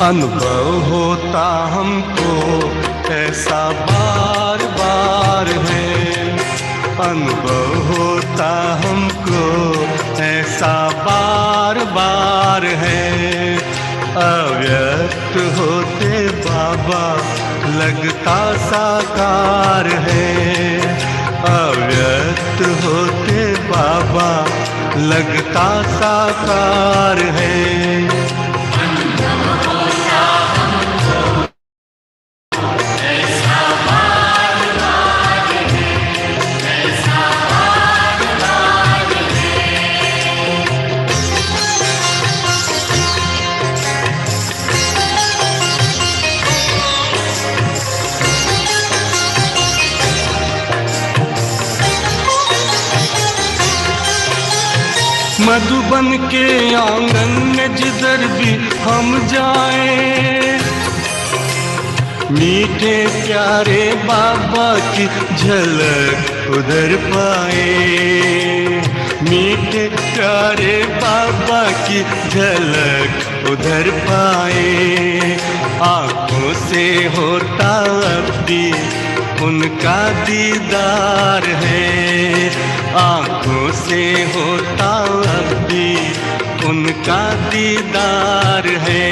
अनुभव होता हमको ऐसा बार बार है, अनुभव होता हमको ऐसा बार बार है। अव्यक्त होते बाबा लगता साकार है, अव्यक्त होते बाबा लगता साकार है। मधुबन के आंगन में जिधर भी हम जाएं, मीठे प्यारे बाबा की झलक उधर पाए, मीठे प्यारे बाबा की झलक उधर पाए। आँखों से होता अब भी उनका दीदार है, आँखों से होता अब भी उनका दीदार है।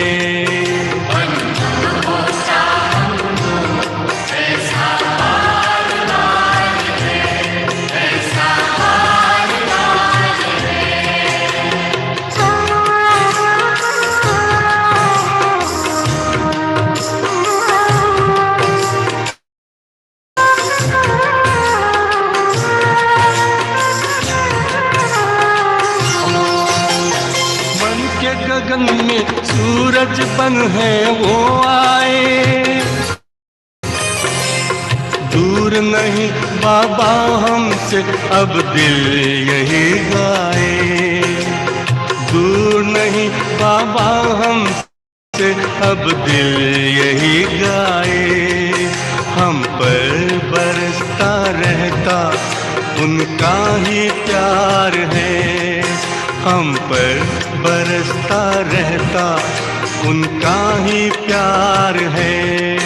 गगन में सूरज बन है वो आए, दूर नहीं बाबा हमसे अब दिल यही गाए, दूर नहीं बाबा हमसे अब दिल यही गाए। हम पर बरसता रहता उनका ही प्यार है, हम पर बरसता रहता उनका ही प्यार है।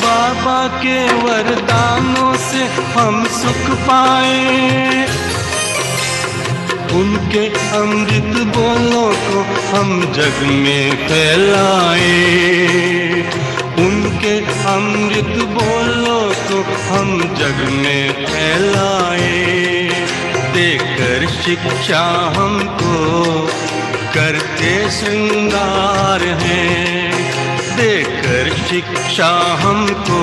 बाबा के वरदानों से हम सुख पाए, उनके अमृत बोलों को हम जग में फैलाए, उनके अमृत बोलों को हम जग में फैलाए। देकर शिक्षा हमको करते श्रृंगार हैं, देकर शिक्षा हमको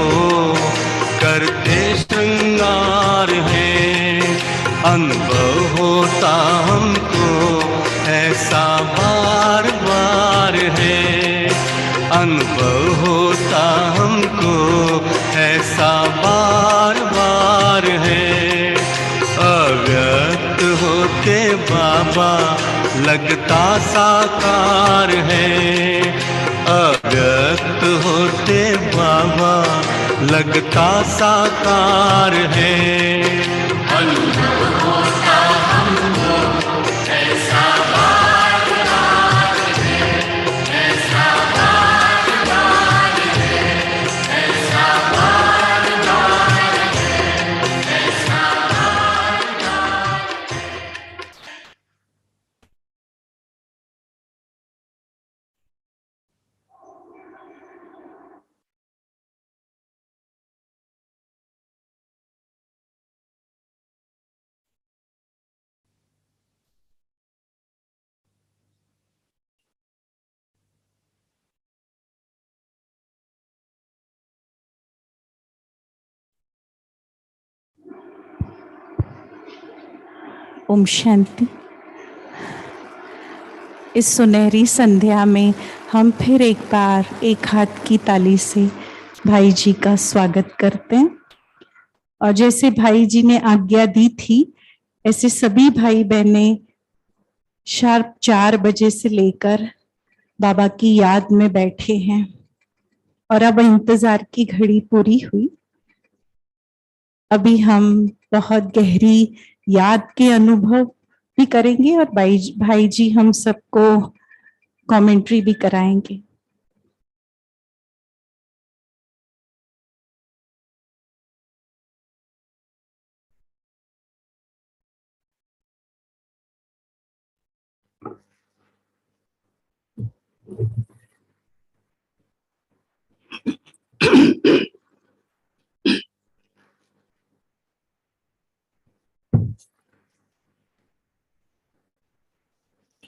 करते श्रृंगार है। अनुभव होता हमको ऐसा बार बार है, अनुभव होता हमको ऐसा बार बार है। अव्यक्त होते बाबा लगता साकार है, अव्यक्त होते बाबा लगता साकार है। अनुभव होता हमको ऐसा बार बार है, ऐसा बार बार है, ऐसा बार बार है, ऐसा बार बार। ओम शांति। इस सुनहरी संध्या में हम फिर एक बार एक हाथ की ताली से भाई जी का स्वागत करते हैं। और जैसे भाई जी ने आज्ञा दी थी, ऐसे सभी भाई बहनें शार्प 4 बजे से लेकर बाबा की याद में बैठे हैं और अब इंतजार की घड़ी पूरी हुई। अभी हम बहुत गहरी याद के अनुभव भी करेंगे और भाई जी हम सबको कमेंट्री भी कराएंगे।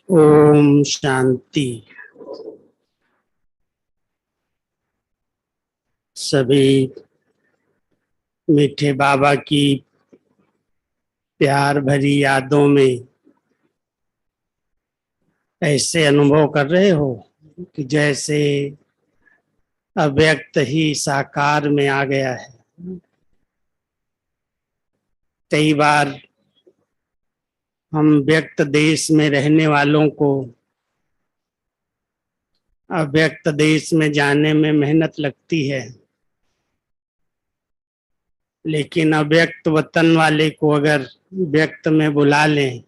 ओम शांति। सभी मीठे बाबा की प्यार भरी यादों में ऐसे अनुभव कर रहे हो कि जैसे अव्यक्त ही साकार में आ गया है। कई बार हम व्यक्त देश में रहने वालों को अव्यक्त देश में जाने में मेहनत लगती है, लेकिन अव्यक्त वतन वाले को अगर व्यक्त में बुला लें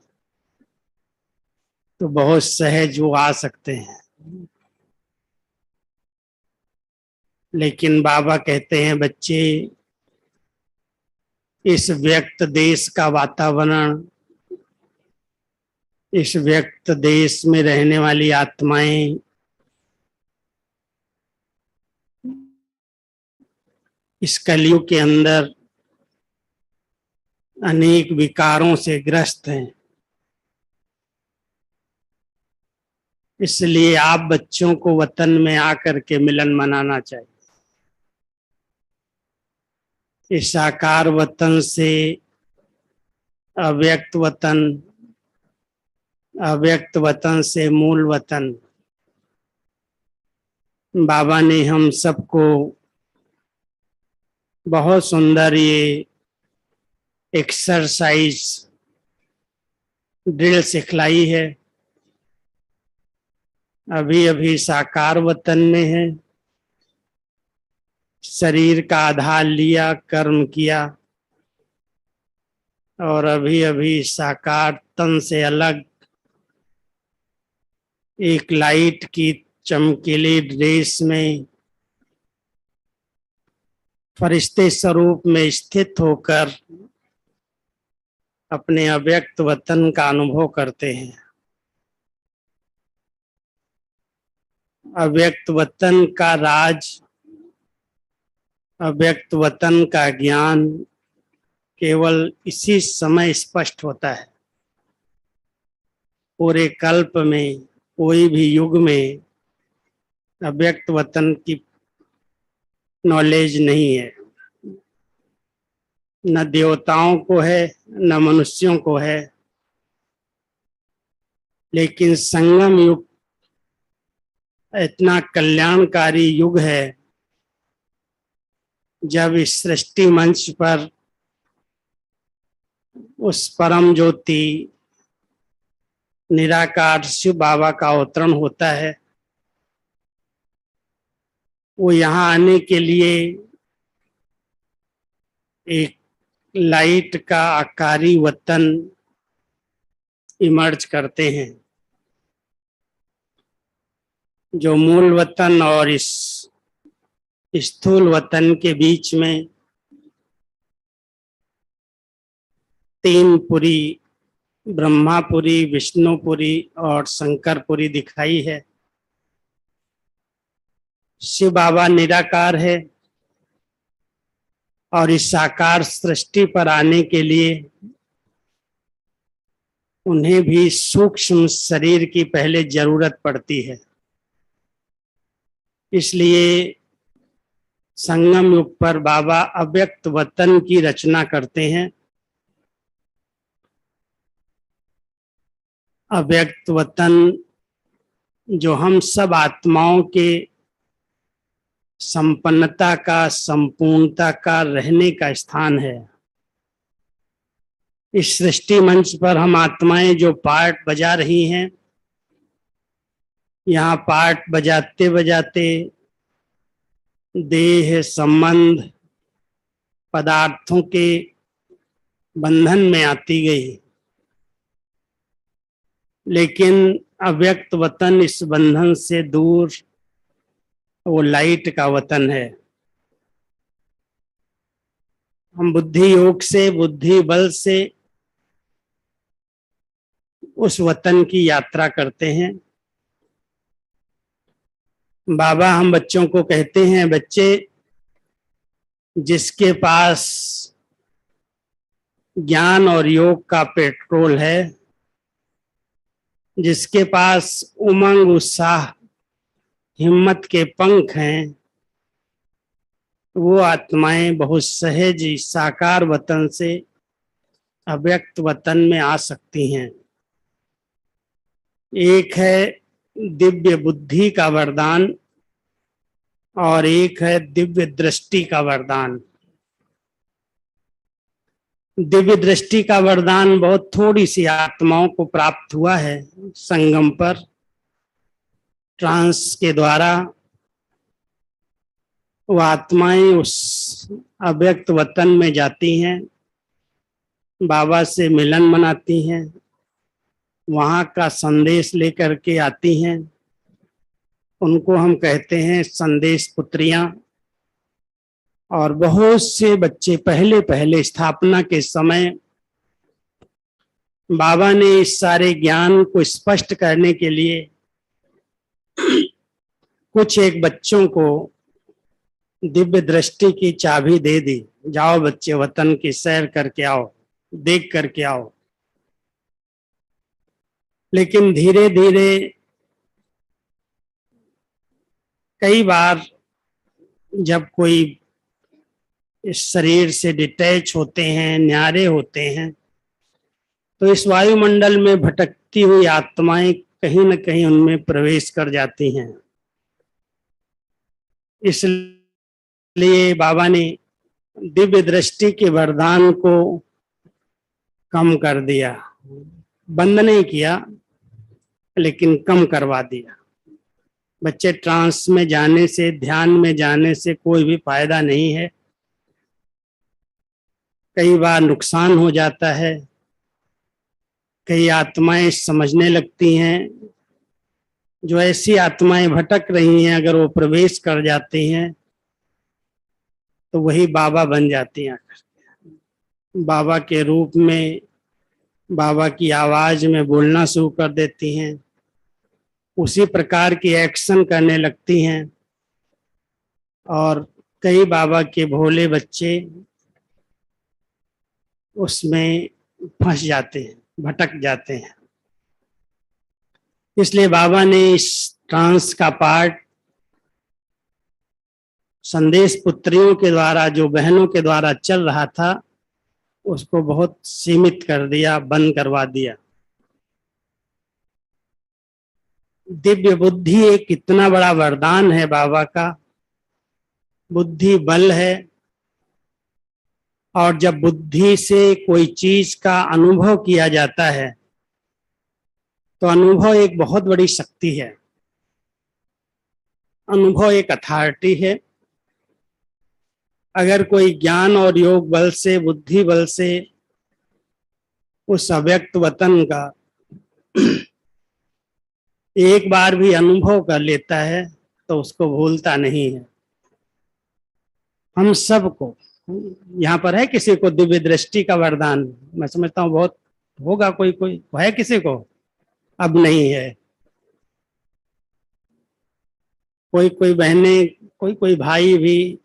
तो बहुत सहज वो आ सकते हैं। लेकिन बाबा कहते हैं, बच्चे, इस व्यक्त देश का वातावरण, इस व्यक्त देश में रहने वाली आत्माएं इस कलयुग के अंदर अनेक विकारों से ग्रस्त हैं। इसलिए आप बच्चों को वतन में आकर के मिलन मनाना चाहिए। इस साकार वतन से अव्यक्त वतन, अव्यक्त वतन से मूल वतन। बाबा ने हम सबको बहुत सुंदर ये एक्सरसाइज ड्रिल सिखलाई है। अभी अभी साकार वतन में है, शरीर का आधार लिया, कर्म किया, और अभी अभी साकार तन से अलग एक लाइट की चमकीली ड्रेस में फरिश्ते स्वरूप में स्थित होकर अपने अव्यक्त वतन का अनुभव करते हैं। अव्यक्त वतन का राज, अव्यक्त वतन का ज्ञान केवल इसी समय स्पष्ट होता है। पूरे कल्प में, कोई भी युग में अव्यक्त वतन की नॉलेज नहीं है। न देवताओं को है, न मनुष्यों को है। लेकिन संगम युग इतना कल्याणकारी युग है जब इस सृष्टि मंच पर उस परम ज्योति निराकार शिव बाबा का अवतरण होता है। वो यहाँ आने के लिए एक लाइट का आकारी वतन इमर्ज करते हैं। जो मूल वतन और इस स्थूल वतन के बीच में 3 पुरी, ब्रह्मापुरी, विष्णुपुरी और शंकरपुरी दिखाई है। शिव बाबा निराकार है और इस साकार सृष्टि पर आने के लिए उन्हें भी सूक्ष्म शरीर की पहले जरूरत पड़ती है। इसलिए संगम युग पर बाबा अव्यक्त वतन की रचना करते हैं। अव्यक्त वतन जो हम सब आत्माओं के संपन्नता का, संपूर्णता का रहने का स्थान है। इस सृष्टि मंच पर हम आत्माएं जो पार्ट बजा रही हैं, यहाँ पार्ट बजाते बजाते देह संबंध पदार्थों के बंधन में आती गई, लेकिन अव्यक्त वतन इस बंधन से दूर वो लाइट का वतन है। हम बुद्धि योग से, बुद्धि बल से उस वतन की यात्रा करते हैं। बाबा हम बच्चों को कहते हैं, बच्चे जिसके पास ज्ञान और योग का पेट्रोल है, जिसके पास उमंग, उत्साह, हिम्मत के पंख हैं, वो आत्माएं बहुत सहज साकार वतन से अव्यक्त वतन में आ सकती हैं। एक है दिव्य बुद्धि का वरदान और एक है दिव्य दृष्टि का वरदान। दिव्य दृष्टि का वरदान बहुत थोड़ी सी आत्माओं को प्राप्त हुआ है संगम पर, ट्रांस के द्वारा। वो आत्माएं उस अव्यक्त वतन में जाती हैं, बाबा से मिलन मनाती हैं, वहाँ का संदेश लेकर के आती हैं। उनको हम कहते हैं संदेश पुत्रियां। और बहुत से बच्चे पहले पहले स्थापना के समय बाबा ने इस सारे ज्ञान को स्पष्ट करने के लिए कुछ एक बच्चों को दिव्य दृष्टि की चाबी दे दी, जाओ बच्चे वतन की सैर करके आओ, देख करके आओ। लेकिन धीरे धीरे कई बार जब कोई इस शरीर से डिटैच होते हैं, न्यारे होते हैं, तो इस वायुमंडल में भटकती हुई आत्माएं कहीं न कहीं उनमें प्रवेश कर जाती हैं। इसलिए बाबा ने दिव्य दृष्टि के वरदान को कम कर दिया, बंद नहीं किया लेकिन कम करवा दिया। बच्चे ट्रांस में जाने से, ध्यान में जाने से कोई भी फायदा नहीं है, कई बार नुकसान हो जाता है। कई आत्माएं समझने लगती हैं, जो ऐसी आत्माएं भटक रही हैं, अगर वो प्रवेश कर जाती हैं तो वही बाबा बन जाती हैं। बाबा के रूप में, बाबा की आवाज में बोलना शुरू कर देती हैं, उसी प्रकार की एक्शन करने लगती हैं। और कई बाबा के भोले बच्चे उसमें फंस जाते हैं, भटक जाते हैं। इसलिए बाबा ने इस ट्रांस का पार्ट संदेश पुत्रियों के द्वारा, जो बहनों के द्वारा चल रहा था, उसको बहुत सीमित कर दिया, बंद करवा दिया। दिव्य बुद्धि एक इतना बड़ा वरदान है बाबा का। बुद्धि बल है, और जब बुद्धि से कोई चीज का अनुभव किया जाता है तो अनुभव एक बहुत बड़ी शक्ति है। अनुभव एक अथॉरिटी है। अगर कोई ज्ञान और योग बल से, बुद्धि बल से उस अव्यक्त वतन का एक बार भी अनुभव कर लेता है तो उसको भूलता नहीं है। हम सबको, यहाँ पर है किसी को दिव्य दृष्टि का वरदान? मैं समझता हूँ बहुत होगा, कोई कोई है किसी को? अब नहीं है। कोई कोई बहनें, कोई कोई भाई भी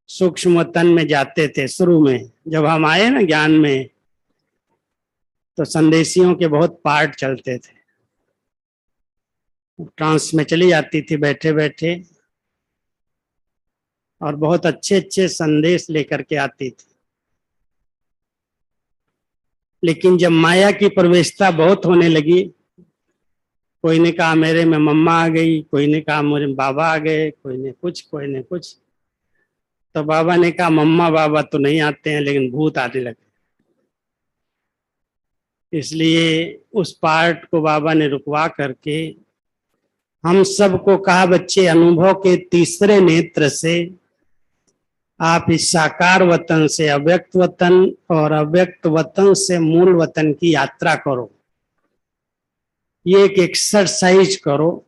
सूक्ष्म वतन में जाते थे शुरू में। जब हम आए ना ज्ञान में, तो संदेशियों के बहुत पार्ट चलते थे, ट्रांस में चली जाती थी बैठे बैठे, और बहुत अच्छे अच्छे संदेश लेकर के आती थी। लेकिन जब माया की प्रवेशता बहुत होने लगी, कोई ने कहा मेरे में मम्मा आ गई, कोई ने कहा मुझे बाबा आ गए, कोई ने कुछ कोई ने कुछ। तो बाबा ने कहा मम्मा बाबा तो नहीं आते हैं, लेकिन भूत आने लगे। इसलिए उस पार्ट को बाबा ने रुकवा करके हम सबको कहा, बच्चे अनुभव के तीसरे नेत्र से आप इस साकार वतन से अव्यक्त वतन और अव्यक्त वतन से मूल वतन की यात्रा करो। ये एक एक्सरसाइज करो।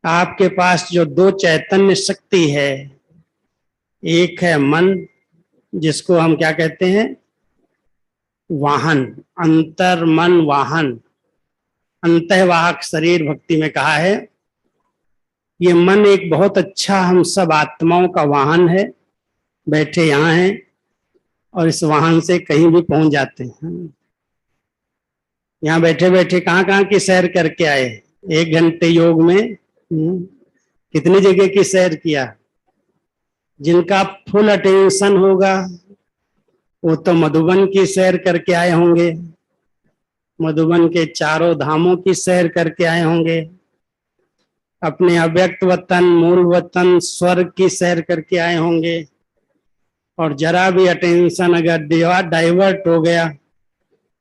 आपके पास जो दो चैतन्य शक्ति है, एक है मन, जिसको हम क्या कहते हैं, वाहन, अंतर मन वाहन। अंतःवाहक शरीर भक्ति में कहा है। ये मन एक बहुत अच्छा हम सब आत्माओं का वाहन है। बैठे यहाँ हैं और इस वाहन से कहीं भी पहुंच जाते हैं। यहाँ बैठे बैठे कहाँ कहाँ की सैर करके आए, 1 घंटे योग में कितनी जगह की सैर किया। जिनका फुल अटेंशन होगा वो तो मधुबन की सैर करके आए होंगे, मधुबन के चारों धामों की सैर करके आए होंगे, अपने अव्यक्त वतन मूल वतन स्वर्ग की सैर करके आए होंगे। और जरा भी अटेंशन अगर डाइवर्ट हो गया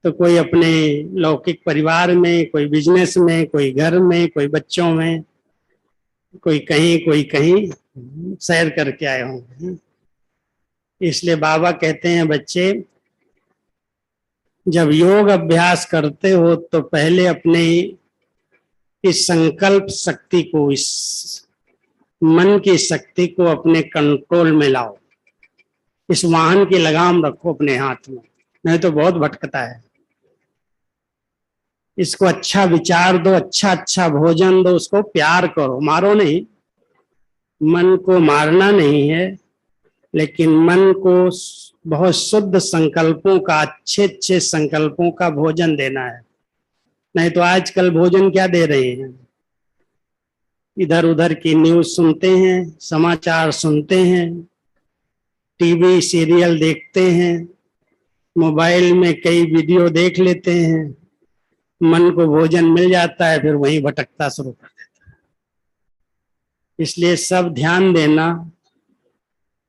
तो कोई अपने लौकिक परिवार में, कोई बिजनेस में, कोई घर में, कोई बच्चों में, कोई कहीं सैर करके आए होंगे। इसलिए बाबा कहते हैं, बच्चे जब योग अभ्यास करते हो तो पहले अपने इस संकल्प शक्ति को, इस मन की शक्ति को अपने कंट्रोल में लाओ। इस वाहन की लगाम रखो अपने हाथ में, नहीं तो बहुत भटकता है। इसको अच्छा विचार दो, अच्छा अच्छा भोजन दो, उसको प्यार करो, मारो नहीं। मन को मारना नहीं है, लेकिन मन को बहुत शुद्ध संकल्पों का, अच्छे अच्छे संकल्पों का भोजन देना है। नहीं तो आजकल भोजन क्या दे रहे हैं, इधर उधर की न्यूज सुनते हैं, समाचार सुनते हैं, टीवी सीरियल देखते हैं, मोबाइल में कई वीडियो देख लेते हैं, मन को भोजन मिल जाता है, फिर वहीं भटकता शुरू कर देता है। इसलिए सब ध्यान देना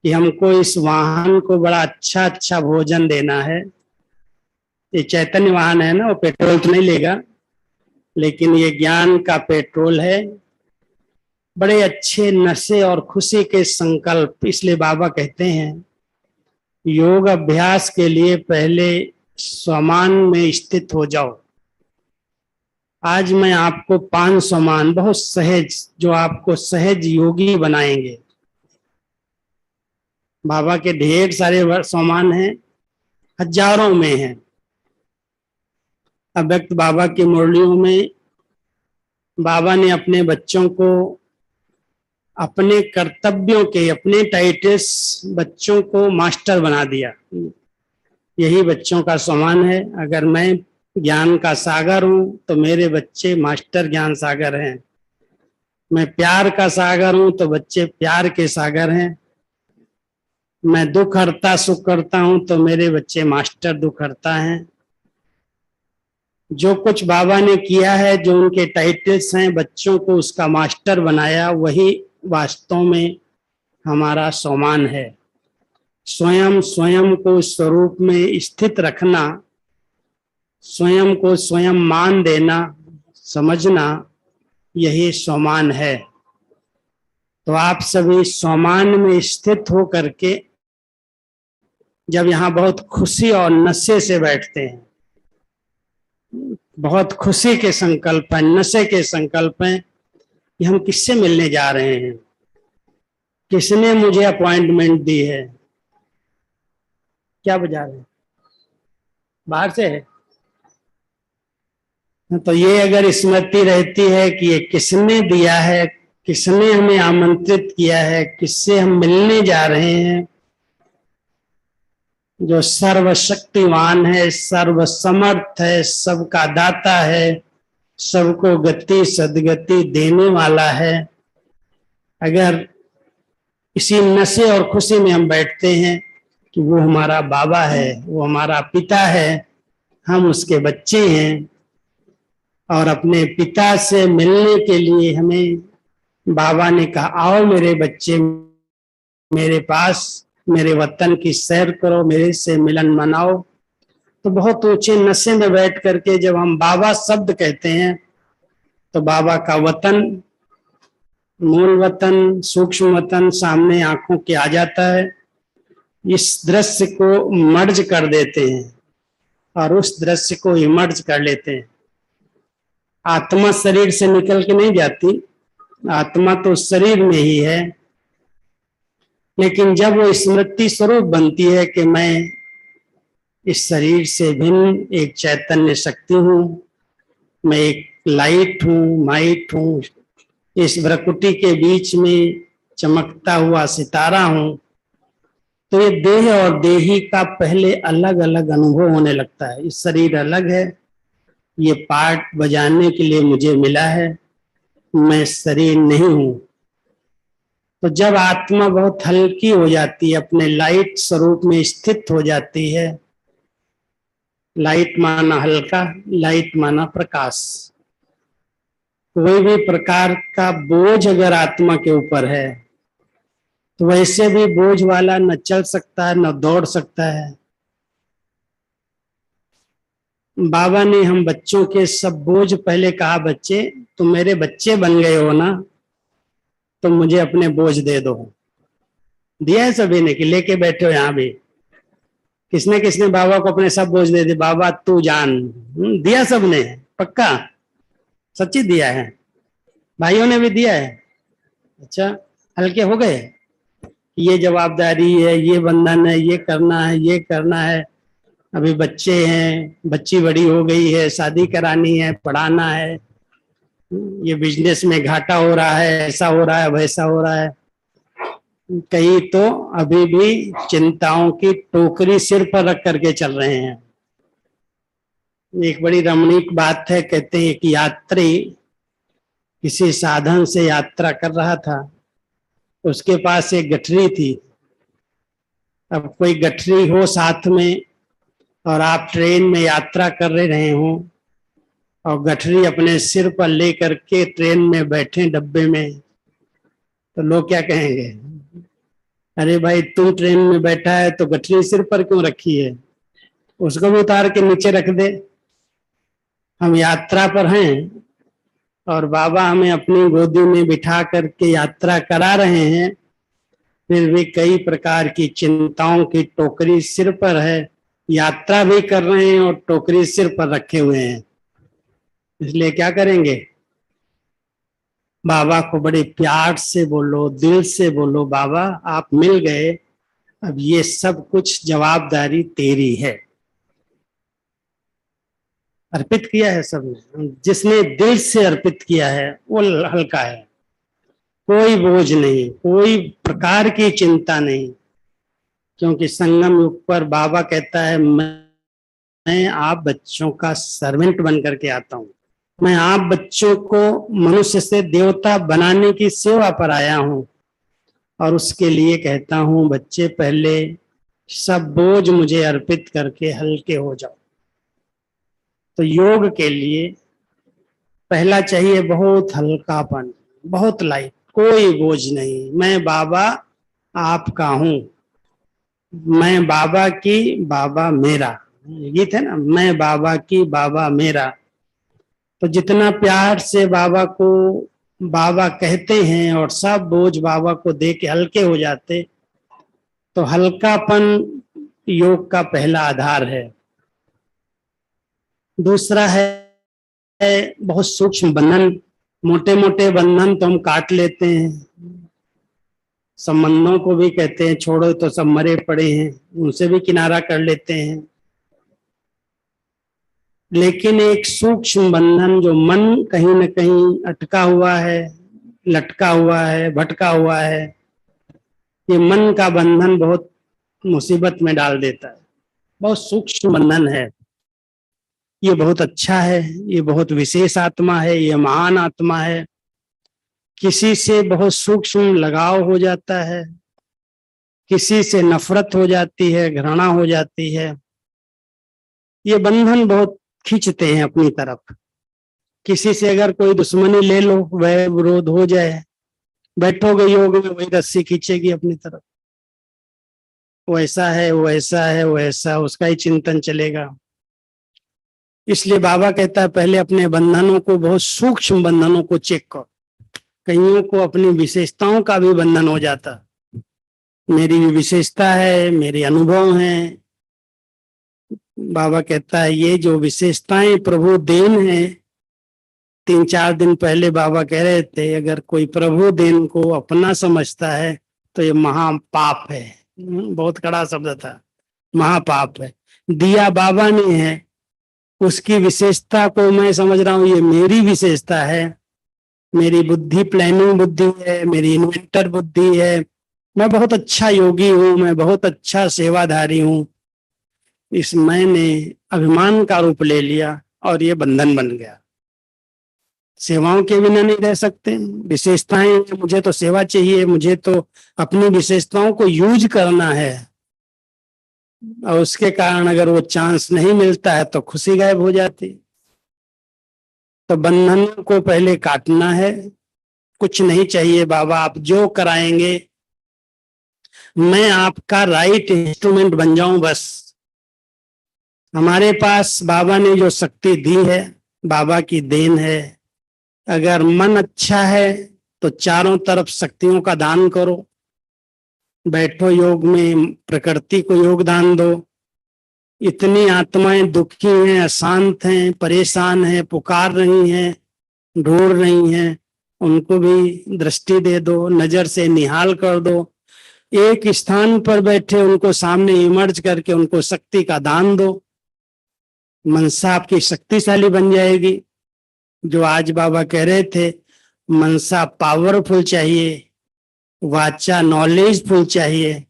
कि हमको इस वाहन को बड़ा अच्छा अच्छा भोजन देना है। ये चैतन्य वाहन है ना, वो पेट्रोल तो नहीं लेगा, लेकिन ये ज्ञान का पेट्रोल है। बड़े अच्छे नशे और खुशी के संकल्प। इसलिए बाबा कहते हैं योग अभ्यास के लिए पहले स्वमान में स्थित हो जाओ। आज मैं आपको 5 स्वमान बहुत सहज, जो आपको सहज योगी बनाएंगे। बाबा के ढेर सारे स्वमान हैं, हजारों में हैं। अव्यक्त बाबा की मुरलियों में बाबा ने अपने बच्चों को अपने कर्तव्यों के, अपने टाइटल्स बच्चों को मास्टर बना दिया। यही बच्चों का सम्मान है। अगर मैं ज्ञान का सागर हूं तो मेरे बच्चे मास्टर ज्ञान सागर हैं। मैं प्यार का सागर हूं तो बच्चे प्यार के सागर हैं। मैं दुख हरता सुख करता हूं तो मेरे बच्चे मास्टर दुख हरता हैं। जो कुछ बाबा ने किया है, जो उनके टाइटल्स हैं, बच्चों को उसका मास्टर बनाया, वही वास्तव में हमारा सम्मान है। स्वयं स्वयं को स्वरूप में स्थित रखना, स्वयं को स्वयं मान देना, समझना, यही सम्मान है। तो आप सभी सम्मान में स्थित हो करके जब यहाँ बहुत खुशी और नशे से बैठते हैं, बहुत खुशी के संकल्प हैं, नशे के संकल्प हैं कि हम किससे मिलने जा रहे हैं, किसने मुझे अपॉइंटमेंट दी है। क्या बजा रहे हैं, बाहर से है। तो ये अगर स्मृति रहती है कि ये किसने दिया है, किसने हमें आमंत्रित किया है, किससे हम मिलने जा रहे हैं, जो सर्वशक्तिवान है, सर्वसमर्थ है, सबका दाता है, सबको गति सदगति देने वाला है। अगर इसी नशे और खुशी में हम बैठते हैं कि वो हमारा बाबा है, वो हमारा पिता है, हम उसके बच्चे हैं, और अपने पिता से मिलने के लिए हमें बाबा ने कहा, आओ मेरे बच्चे मेरे पास, मेरे वतन की सैर करो, मेरे से मिलन मनाओ। तो बहुत ऊंचे नशे में बैठ करके जब हम बाबा शब्द कहते हैं तो बाबा का वतन, मूल वतन, सूक्ष्म वतन सामने आंखों के आ जाता है। इस दृश्य को मर्ज कर देते हैं और उस दृश्य को इमर्ज कर लेते हैं। आत्मा शरीर से निकल के नहीं जाती, आत्मा तो शरीर में ही है, लेकिन जब वो स्मृति स्वरूप बनती है कि मैं इस शरीर से भिन्न एक चैतन्य शक्ति हूँ, मैं एक लाइट हूँ, माइट हूँ, इस भ्रकुटी के बीच में चमकता हुआ सितारा हूँ, तो ये देह और देही का पहले अलग अलग अनुभव होने लगता है। इस शरीर अलग है, ये पार्ट बजाने के लिए मुझे मिला है, मैं शरीर नहीं हूँ। तो जब आत्मा बहुत हल्की हो जाती है, अपने लाइट स्वरूप में स्थित हो जाती है, लाइट माना हल्का, लाइट माना प्रकाश, कोई भी प्रकार का बोझ अगर आत्मा के ऊपर है तो वैसे भी बोझ वाला न चल सकता है न दौड़ सकता है। बाबा ने हम बच्चों के सब बोझ पहले कहा, बच्चे तुम मेरे बच्चे बन गए हो ना, तो मुझे अपने बोझ दे दो। दिया है सभी ने कि लेके बैठे हो यहाँ भी? किसने किसने बाबा को अपने सब बोझ दे दिए? बाबा तू जान, दिया सबने? पक्का सच्ची दिया है? भाइयों ने भी दिया है? अच्छा, हल्के हो गए? ये जवाबदारी है, ये बंधन है, ये करना है, ये करना है। अभी बच्चे हैं, बच्ची बड़ी हो गई है, शादी करानी है, पढ़ाना है, ये बिजनेस में घाटा हो रहा है, ऐसा हो रहा है, वैसा हो रहा है। कई तो अभी भी चिंताओं की टोकरी सिर पर रख करके चल रहे हैं। एक बड़ी रमणीक बात है, कहते हैं कि यात्री किसी साधन से यात्रा कर रहा था, उसके पास एक गठरी थी। अब कोई गठरी हो साथ में और आप ट्रेन में यात्रा कर रहे हो और गठरी अपने सिर पर ले करके ट्रेन में बैठे डब्बे में, तो लोग क्या कहेंगे? अरे भाई तुम ट्रेन में बैठा है तो गठरी सिर पर क्यों रखी है, उसको भी उतार के नीचे रख दे। हम यात्रा पर हैं और बाबा हमें अपनी गोदी में बिठा करके यात्रा करा रहे हैं, फिर भी कई प्रकार की चिंताओं की टोकरी सिर पर है। यात्रा भी कर रहे हैं और टोकरी सिर पर रखे हुए हैं। इसलिए क्या करेंगे? बाबा को बड़े प्यार से बोलो, दिल से बोलो, बाबा आप मिल गए, अब ये सब कुछ जवाबदारी तेरी है। अर्पित किया है सबने, जिसने दिल से अर्पित किया है वो हल्का है, कोई बोझ नहीं, कोई प्रकार की चिंता नहीं। क्योंकि संगम युग पर बाबा कहता है, मैं आप बच्चों का सर्वेंट बन करके आता हूं, मैं आप बच्चों को मनुष्य से देवता बनाने की सेवा पर आया हूं, और उसके लिए कहता हूं बच्चे पहले सब बोझ मुझे अर्पित करके हल्के हो जाओ। तो योग के लिए पहला चाहिए बहुत हल्कापन, बहुत लाइट, कोई बोझ नहीं। मैं बाबा आपका हूं, मैं बाबा की, बाबा मेरा, गीत है ना, मैं बाबा की, बाबा मेरा। तो जितना प्यार से बाबा को बाबा कहते हैं और सब बोझ बाबा को दे के हल्के हो जाते, तो हल्कापन योग का पहला आधार है। दूसरा है बहुत सूक्ष्म बंधन। मोटे मोटे बंधन तो हम काट लेते हैं, संबंधों को भी कहते हैं छोड़ो तो सब मरे पड़े हैं, उनसे भी किनारा कर लेते हैं। लेकिन एक सूक्ष्म बंधन जो मन कहीं न कहीं अटका हुआ है, लटका हुआ है, भटका हुआ है, ये मन का बंधन बहुत मुसीबत में डाल देता है। बहुत सूक्ष्म बंधन है, ये बहुत अच्छा है, ये बहुत विशेष आत्मा है, ये महान आत्मा है। किसी से बहुत सूक्ष्म लगाव हो जाता है, किसी से नफरत हो जाती है, घृणा हो जाती है। ये बंधन बहुत खींचते हैं अपनी तरफ, किसी से अगर कोई दुश्मनी ले लो, वह विरोध हो जाए, बैठोगे योग में, वही रस्सी खींचेगी अपनी तरफ, वैसा है वैसा है वैसा, उसका ही चिंतन चलेगा। इसलिए बाबा कहता है पहले अपने बंधनों को, बहुत सूक्ष्म बंधनों को चेक करो। कईयों को अपनी विशेषताओं का भी बंधन हो जाता, मेरी भी विशेषता है, मेरे अनुभव हैं। बाबा कहता है ये जो विशेषताएं प्रभु देन है, 3-4 दिन पहले बाबा कह रहे थे अगर कोई प्रभु देन को अपना समझता है तो ये महापाप है। बहुत कड़ा शब्द था, महापाप है। दिया बाबा ने है, उसकी विशेषता को मैं समझ रहा हूं ये मेरी विशेषता है, मेरी बुद्धि प्लानिंग बुद्धि है, मेरी इन्वेंटर बुद्धि है, मैं बहुत अच्छा योगी हूं, मैं बहुत अच्छा सेवाधारी हूं। इस मैंने अभिमान का रूप ले लिया और ये बंधन बन गया। सेवाओं के बिना नहीं रह सकते, विशेषताएं, मुझे तो सेवा चाहिए, मुझे तो अपनी विशेषताओं को यूज करना है, और उसके कारण अगर वो चांस नहीं मिलता है तो खुशी गायब हो जाती। तो बंधन को पहले काटना है। कुछ नहीं चाहिए बाबा, आप जो कराएंगे मैं आपका राइट इंस्ट्रूमेंट बन जाऊं बस। हमारे पास बाबा ने जो शक्ति दी है, बाबा की देन है। अगर मन अच्छा है तो चारों तरफ शक्तियों का दान करो, बैठो योग में, प्रकृति को योगदान दो। इतनी आत्माएं दुखी हैं, अशांत हैं, परेशान हैं, पुकार रही हैं, ढूंढ रही हैं, उनको भी दृष्टि दे दो, नजर से निहाल कर दो। एक स्थान पर बैठे उनको सामने इमर्ज करके उनको शक्ति का दान दो, मनसा आपकी शक्तिशाली बन जाएगी। जो आज बाबा कह रहे थे, मनसा पावरफुल चाहिए, वाचा नॉलेजफुल चाहिए,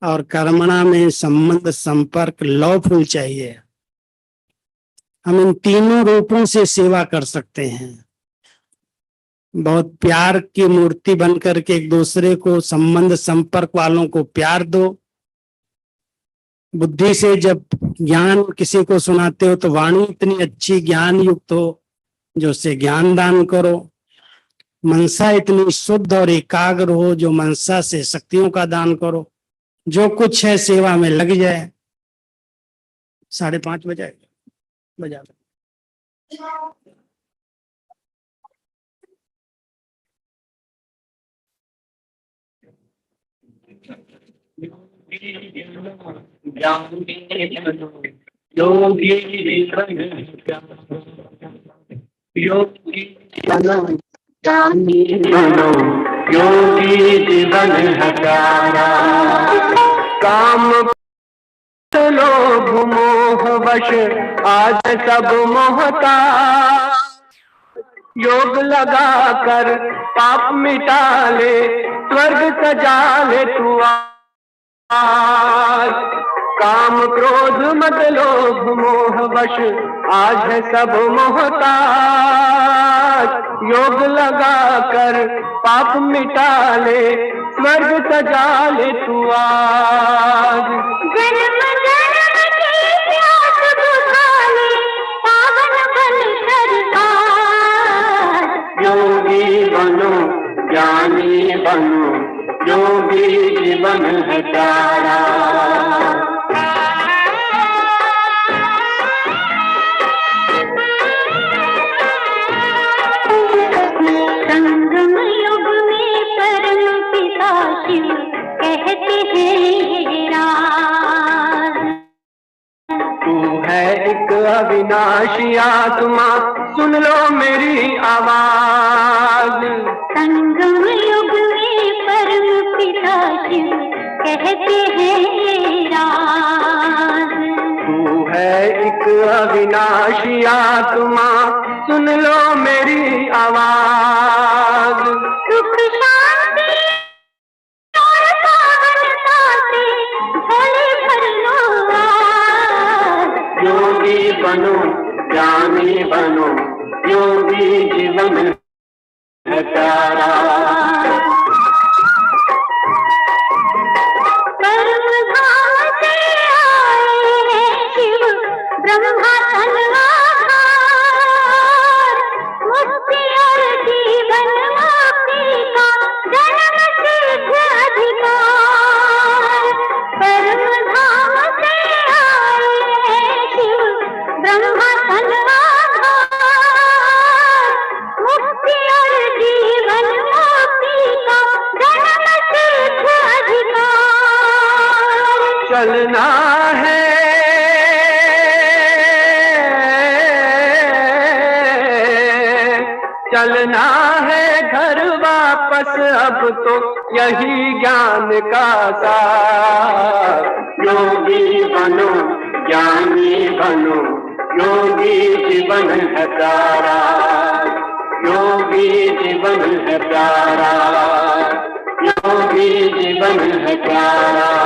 और कर्मणा में संबंध संपर्क लॉफुल चाहिए। हम इन तीनों रूपों से सेवा कर सकते हैं। बहुत प्यार की मूर्ति बन करके एक दूसरे को, संबंध संपर्क वालों को प्यार दो। बुद्धि से जब ज्ञान किसी को सुनाते हो तो वाणी इतनी अच्छी ज्ञान युक्त हो जो उससे ज्ञान दान करो। मनसा इतनी शुद्ध और एकाग्र हो जो मनसा से शक्तियों का दान करो। जो कुछ है सेवा में लग जाए। 5:30 बजे बजा योगी जीवन हजारा काम लोभ मोह वश आज सब मोहता। योग लगा कर पाप मिटा ले, स्वर्ग सजा ले तू आज। काम क्रोध मत लोभ मोह वश आज है सब मोहताज। योग लगा कर पाप मिटा ले, स्वर्ग सजा ले तू आज। जन्म जन्म की प्यास बुझा ले, पावन बन कर आज। योगी बनो ज्ञानी बनो, योगी जीवन है प्यारा। संगम युग में परम पिता शिव कहते हैं राज। तू है एक अविनाशी आत्मा, सुन लो मेरी आवाज। संगम युग में परम पिता शिव कहते हैं राज। तू है एक अविनाशी आत्मा, सुन लो मेरी आवाज। सुख शांति और पावनता से झोले भर लो आज। योगी बनो ज्ञानी बनो, योगी जीवन है प्यारा। परम धाम से आए हैं शिव ब्रह्मा तन आधार। चलना है, चलना है घर वापस अब तो यही ज्ञान का सार। योगी बनो ज्ञानी बनो, योगी जीवन है प्यारा, योगी जीवन है प्यारा, योगी जीवन है प्यारा।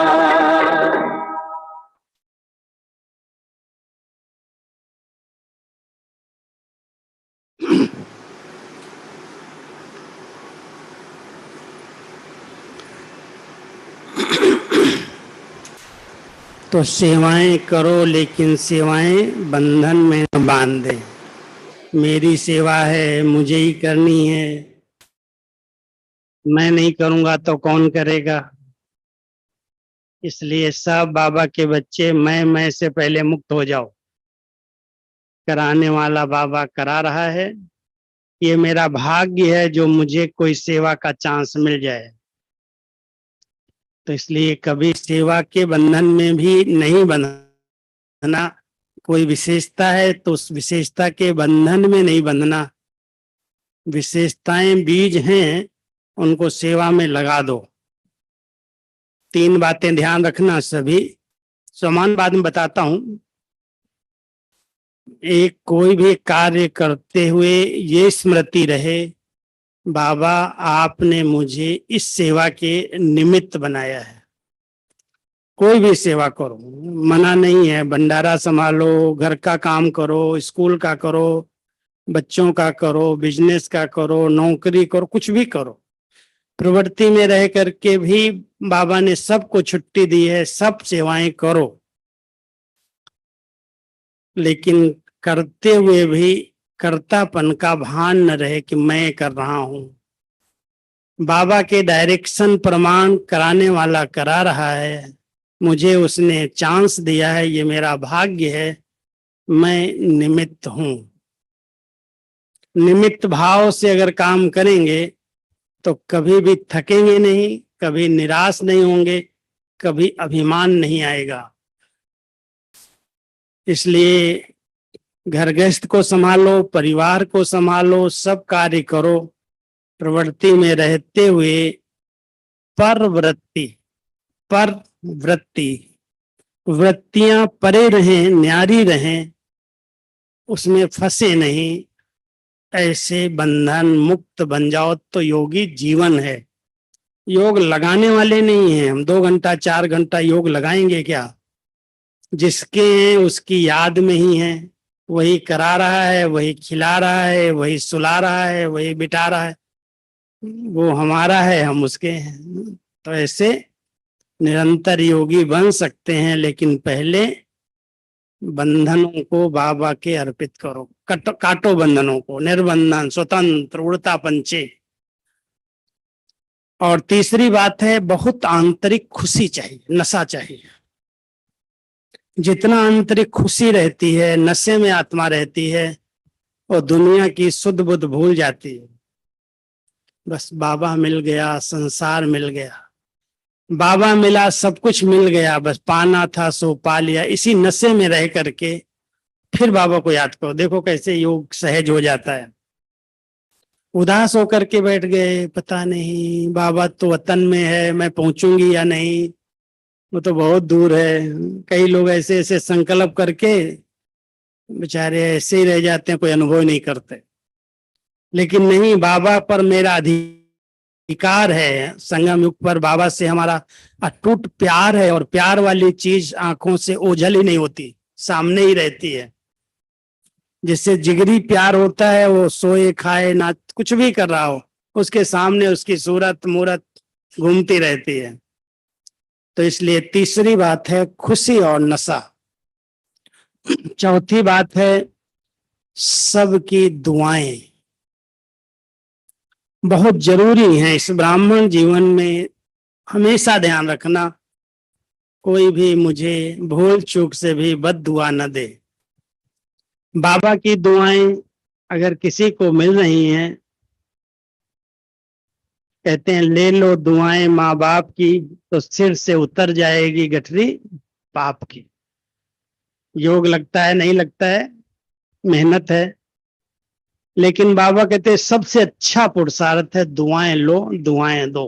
तो सेवाएं करो, लेकिन सेवाएं बंधन में न बांध दे। मेरी सेवा है, मुझे ही करनी है, मैं नहीं करूंगा तो कौन करेगा। इसलिए सब बाबा के बच्चे मैं से पहले मुक्त हो जाओ। कराने वाला बाबा करा रहा है, ये मेरा भाग्य है जो मुझे कोई सेवा का चांस मिल जाए। तो इसलिए कभी सेवा के बंधन में भी नहीं बंधना। कोई विशेषता है तो उस विशेषता के बंधन में नहीं बंधना। विशेषताएं बीज हैं, उनको सेवा में लगा दो। 3 बातें ध्यान रखना सभी, समान बाद में बताता हूं। एक, कोई भी कार्य करते हुए ये स्मृति रहे, बाबा आपने मुझे इस सेवा के निमित्त बनाया है। कोई भी सेवा करो, मना नहीं है। भंडारा संभालो, घर का काम करो, स्कूल का करो, बच्चों का करो, बिजनेस का करो, नौकरी करो, कुछ भी करो। प्रवृत्ति में रह करके भी बाबा ने सबको छुट्टी दी है, सब सेवाएं करो। लेकिन करते हुए भी कर्तापन का भान न रहे कि मैं कर रहा हूं। बाबा के डायरेक्शन प्रमाण कराने वाला करा रहा है, मुझे उसने चांस दिया है, ये मेरा भाग्य है, मैं निमित्त हूं। निमित्त भाव से अगर काम करेंगे तो कभी भी थकेंगे नहीं, कभी निराश नहीं होंगे, कभी अभिमान नहीं आएगा। इसलिए घर गृहस्थ को संभालो, परिवार को संभालो, सब कार्य करो, प्रवृत्ति में रहते हुए परवृत्ति, वृत्तियां परे रहें, न्यारी रहें, उसमें फंसे नहीं। ऐसे बंधन मुक्त बन जाओ तो योगी जीवन है। योग लगाने वाले नहीं हैं हम। 2 घंटा 4 घंटा योग लगाएंगे क्या? जिसके हैं उसकी याद में ही है, वही करा रहा है, वही खिला रहा है, वही सुला रहा है, वही बिठा रहा है, वो हमारा है, हम उसके हैं। तो ऐसे निरंतर योगी बन सकते हैं, लेकिन पहले बंधनों को बाबा के अर्पित करो। काटो बंधनों को, निर्बंधन, स्वतंत्र, उड़ता पंचे। और तीसरी बात है, बहुत आंतरिक खुशी चाहिए, नशा चाहिए। जितना आंतरिक खुशी रहती है, नशे में आत्मा रहती है, और दुनिया की शुद्ध बुद्ध भूल जाती है। बस बाबा मिल गया, संसार मिल गया, बाबा मिला, सब कुछ मिल गया, बस पाना था सो पा लिया। इसी नशे में रह करके फिर बाबा को याद करो। देखो कैसे योग सहज हो जाता है। उदास होकर के बैठ गए, पता नहीं बाबा तो वतन में है, मैं पहुंचूंगी या नहीं, वो तो बहुत दूर है। कई लोग ऐसे ऐसे संकल्प करके बेचारे ऐसे ही रह जाते हैं, कोई अनुभव नहीं करते। लेकिन नहीं, बाबा पर मेरा अधिकार है, संगम युग पर बाबा से हमारा अटूट प्यार है। और प्यार वाली चीज आंखों से ओझल ही नहीं होती, सामने ही रहती है। जिससे जिगरी प्यार होता है, वो सोए खाए ना कुछ भी कर रहा हो, उसके सामने उसकी सूरत मूरत घूमती रहती है। तो इसलिए तीसरी बात है खुशी और नशा। चौथी बात है सबकी दुआएं बहुत जरूरी हैं इस ब्राह्मण जीवन में। हमेशा ध्यान रखना, कोई भी मुझे भूल चूक से भी बद दुआ न दे। बाबा की दुआएं अगर किसी को मिल रही हैं कहते हैं ले लो दुआएं माँ बाप की तो सिर से उतर जाएगी गठरी पाप की। योग लगता है नहीं लगता है, मेहनत है, लेकिन बाबा कहते हैं सबसे अच्छा पुरुषार्थ है दुआएं लो दुआएं दो।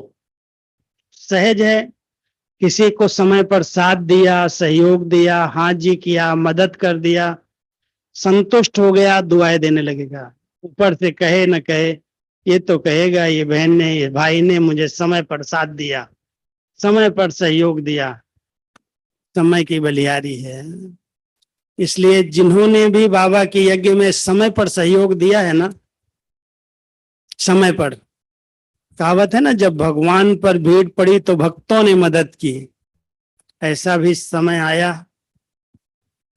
सहज है, किसी को समय पर साथ दिया, सहयोग दिया, हाथ जी किया, मदद कर दिया, संतुष्ट हो गया, दुआएं देने लगेगा। ऊपर से कहे न कहे, ये तो कहेगा ये बहन ने, ये भाई ने मुझे समय पर साथ दिया, समय पर सहयोग दिया। समय की बलिहारी है। इसलिए जिन्होंने भी बाबा के यज्ञ में समय पर सहयोग दिया है ना, समय पर, कहावत है ना, जब भगवान पर भीड़ पड़ी तो भक्तों ने मदद की। ऐसा भी समय आया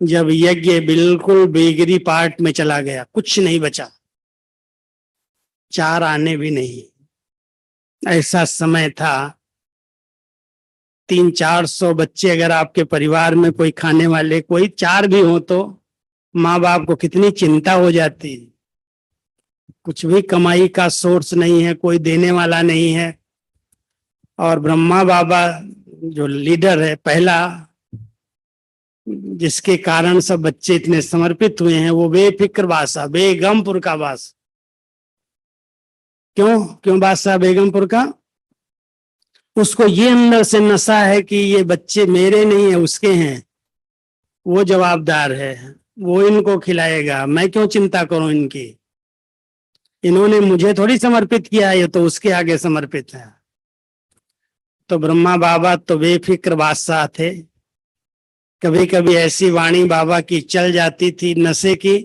जब यज्ञ बिल्कुल बेगरी पार्ट में चला गया, कुछ नहीं बचा, 4 आने भी नहीं। ऐसा समय था 300-400 बच्चे अगर आपके परिवार में कोई खाने वाले कोई 4 भी हो तो माँ बाप को कितनी चिंता हो जाती। कुछ भी कमाई का सोर्स नहीं है, कोई देने वाला नहीं है। और ब्रह्मा बाबा जो लीडर है पहला, जिसके कारण सब बच्चे इतने समर्पित हुए हैं, वो बेफिक्र बादशाह बेगमपुर का बादशाह। क्यों बादशाह बेगमपुर का? उसको ये अंदर से नशा है कि ये बच्चे मेरे नहीं है उसके हैं, वो जवाबदार है, वो इनको खिलाएगा, मैं क्यों चिंता करूं इनकी, इन्होंने मुझे थोड़ी समर्पित किया, ये तो उसके आगे समर्पित है। तो ब्रह्मा बाबा तो बेफिक्र बादशाह थे। कभी कभी ऐसी वाणी बाबा की चल जाती थी नशे की,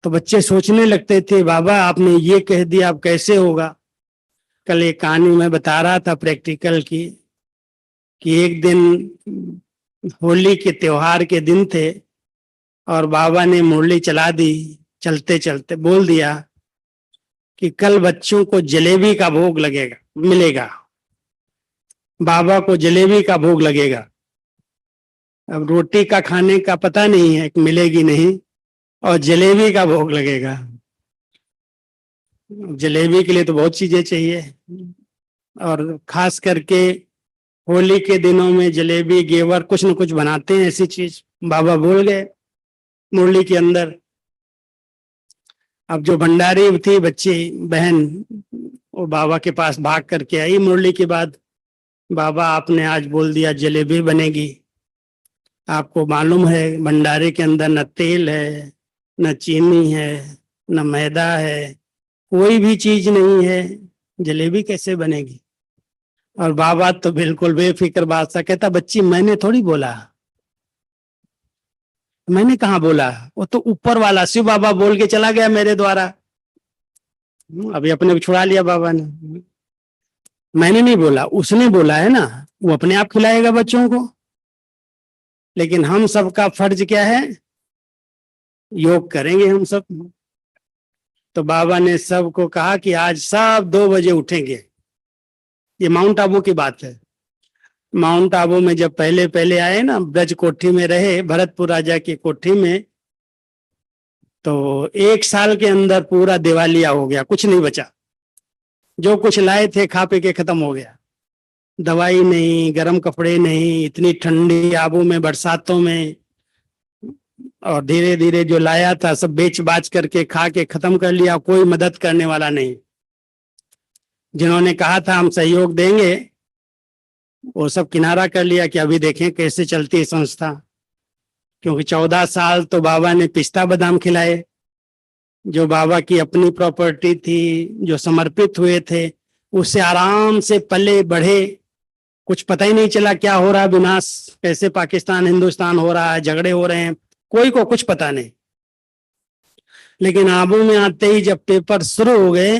तो बच्चे सोचने लगते थे बाबा आपने ये कह दिया अब कैसे होगा। कल एक कहानी में बता रहा था प्रैक्टिकल की, कि एक दिन होली के त्योहार के दिन थे और बाबा ने मुरली चला दी, चलते चलते बोल दिया कि कल बच्चों को जलेबी का भोग लगेगा, मिलेगा, बाबा को जलेबी का भोग लगेगा। अब रोटी का खाने का पता नहीं है, मिलेगी नहीं, और जलेबी का भोग लगेगा। जलेबी के लिए तो बहुत चीजें चाहिए, और खास करके होली के दिनों में जलेबी घेवर कुछ न कुछ बनाते हैं ऐसी चीज। बाबा बोल गए मुरली के अंदर। अब जो भंडारी थी बच्ची बहन, वो बाबा के पास भाग करके आई मुरली के बाद, बाबा आपने आज बोल दिया जलेबी बनेगी। आपको मालूम है भंडारे के अंदर न तेल है, न चीनी है, न मैदा है, कोई भी चीज नहीं है, जलेबी कैसे बनेगी। और बाबा तो बिल्कुल बेफिक्र बादशाह, कहता बच्ची मैंने थोड़ी बोला, मैंने कहा बोला, वो तो ऊपर वाला शिव बाबा बोल के चला गया मेरे द्वारा। अभी अपने को छुड़ा लिया बाबा ने, मैंने नहीं बोला, उसने बोला है ना, वो अपने आप खिलाएगा बच्चों को। लेकिन हम सबका फर्ज क्या है, योग करेंगे हम सब। तो बाबा ने सबको कहा कि आज सब 2 बजे उठेंगे। ये माउंट आबू की बात है। माउंट आबू में जब पहले पहले आए ना, ब्रज कोठी में रहे, भरतपुर राजा की कोठी में, तो 1 साल के अंदर पूरा दिवालिया हो गया, कुछ नहीं बचा। जो कुछ लाए थे खा पी के खत्म हो गया। दवाई नहीं, गर्म कपड़े नहीं, इतनी ठंडी आबू में, बरसातों में, और धीरे धीरे जो लाया था सब बेच बाच करके खा के खत्म कर लिया। कोई मदद करने वाला नहीं। जिन्होंने कहा था हम सहयोग देंगे, वो सब किनारा कर लिया कि अभी देखें कैसे चलती है संस्था। क्योंकि 14 साल तो बाबा ने पिस्ता बादाम खिलाए, जो बाबा की अपनी प्रॉपर्टी थी, जो समर्पित हुए थे, उससे आराम से पले बढ़े। कुछ पता ही नहीं चला क्या हो रहा है, विनाश कैसे पाकिस्तान हिंदुस्तान हो रहा है, झगड़े हो रहे हैं, कोई को कुछ पता नहीं। लेकिन आबू में आते ही जब पेपर शुरू हो गए,